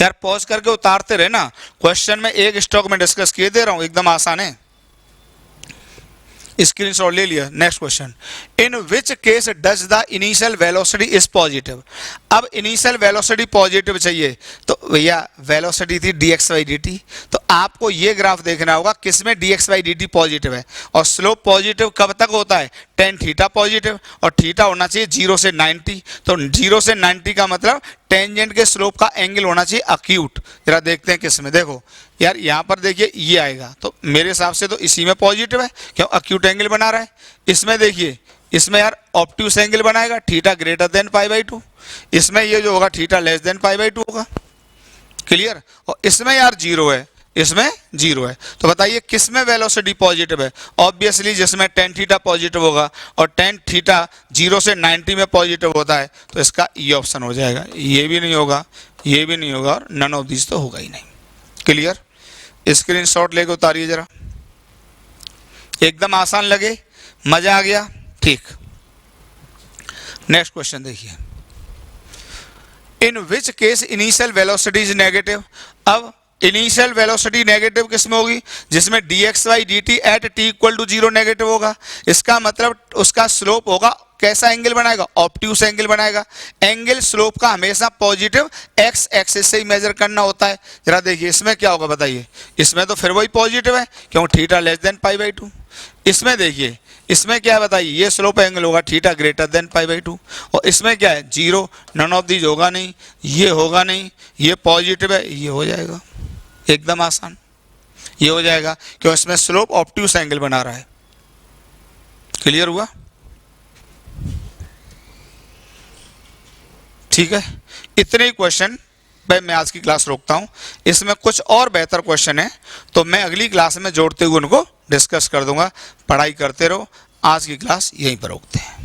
यार पॉज करके उतारते रहे ना, क्वेश्चन में एक स्टॉक में डिस्कस किए दे रहा हूं, एकदम आसान है। स्क्रीनशॉट ले लिया। Next question, in which case does the initial velocity is positive. अब इनिशियल वेलोसिटी पॉजिटिव चाहिए, तो भैया वेलोसिटी थी dx/dt, तो आपको ये ग्राफ देखना होगा किसमें dx/dt पॉजिटिव है। और स्लोप पॉजिटिव कब तक होता है, tan थीटा पॉजिटिव, और थीटा होना चाहिए 0 से 90। तो 0 से 90 का मतलब टेंजेंट के स्लोप का एंगल होना चाहिए अक्यूट। जरा देखते हैं किसमें। देखो यार यहाँ पर देखिए ये आएगा, तो मेरे हिसाब से तो इसी में पॉजिटिव है, क्यों अक्यूट एंगल बना रहा है। इसमें देखिए इसमें यार ऑब्ट्यूस एंगल बनाएगा, थीटा > π/2। इसमें ये जो होगा थीटा < π/2 होगा। क्लियर। और इसमें यार 0 है, इसमें 0 है। तो बताइए किसमें वेलोसिटी पॉजिटिव है। ऑब्वियसली जिसमें tan थीटा पॉजिटिव होगा, और tan थीटा 0 से 90 में पॉजिटिव होता है, तो इसका ये ऑप्शन हो जाएगा। ये भी नहीं होगा, ये भी नहीं होगा, और नन ऑफ दिस तो होगा ही नहीं। क्लियर। स्क्रीनशॉट लेके उतारिए जरा। एकदम आसान लगे, मजा आ गया, ठीक। नेक्स्ट क्वेश्चन देखिए, in which case initial velocity is negative. अब इनिशियल वेलोसिटी नेगेटिव किसमें होगी, जिसमें dx/dt एट t = 0 नेगेटिव होगा। इसका मतलब उसका स्लोप होगा, कैसा एंगल बनाएगा, ऑब्ट्यूस एंगल बनाएगा। एंगल स्लोप का हमेशा पॉजिटिव x एक्सिस से ही मेजर करना होता है। जरा देखिए इसमें क्या होगा बताइए। इसमें तो फिर वही पॉजिटिव है, क्यों थीटा < π/2। इसमें देखिए इसमें क्या है बताइए, ये स्लोप एंगल होगा थीटा > π/2। और इसमें क्या है 0, नन ऑफ दीज होगा नहीं, ये होगा नहीं, ये पॉजिटिव है, ये हो जाएगा। एकदम आसान, ये हो जाएगा, क्यों इसमें स्लोप ऑब्ट्यूस एंगल बना रहा है। क्लियर हुआ। ठीक है, इतने ही क्वेश्चन पे मैं आज की क्लास रोकता हूं। इसमें कुछ और बेहतर क्वेश्चन है तो मैं अगली क्लास में जोड़ते हुए उनको डिस्कस कर दूंगा। पढ़ाई करते रहो। आज की क्लास यहीं पर रोकते हैं।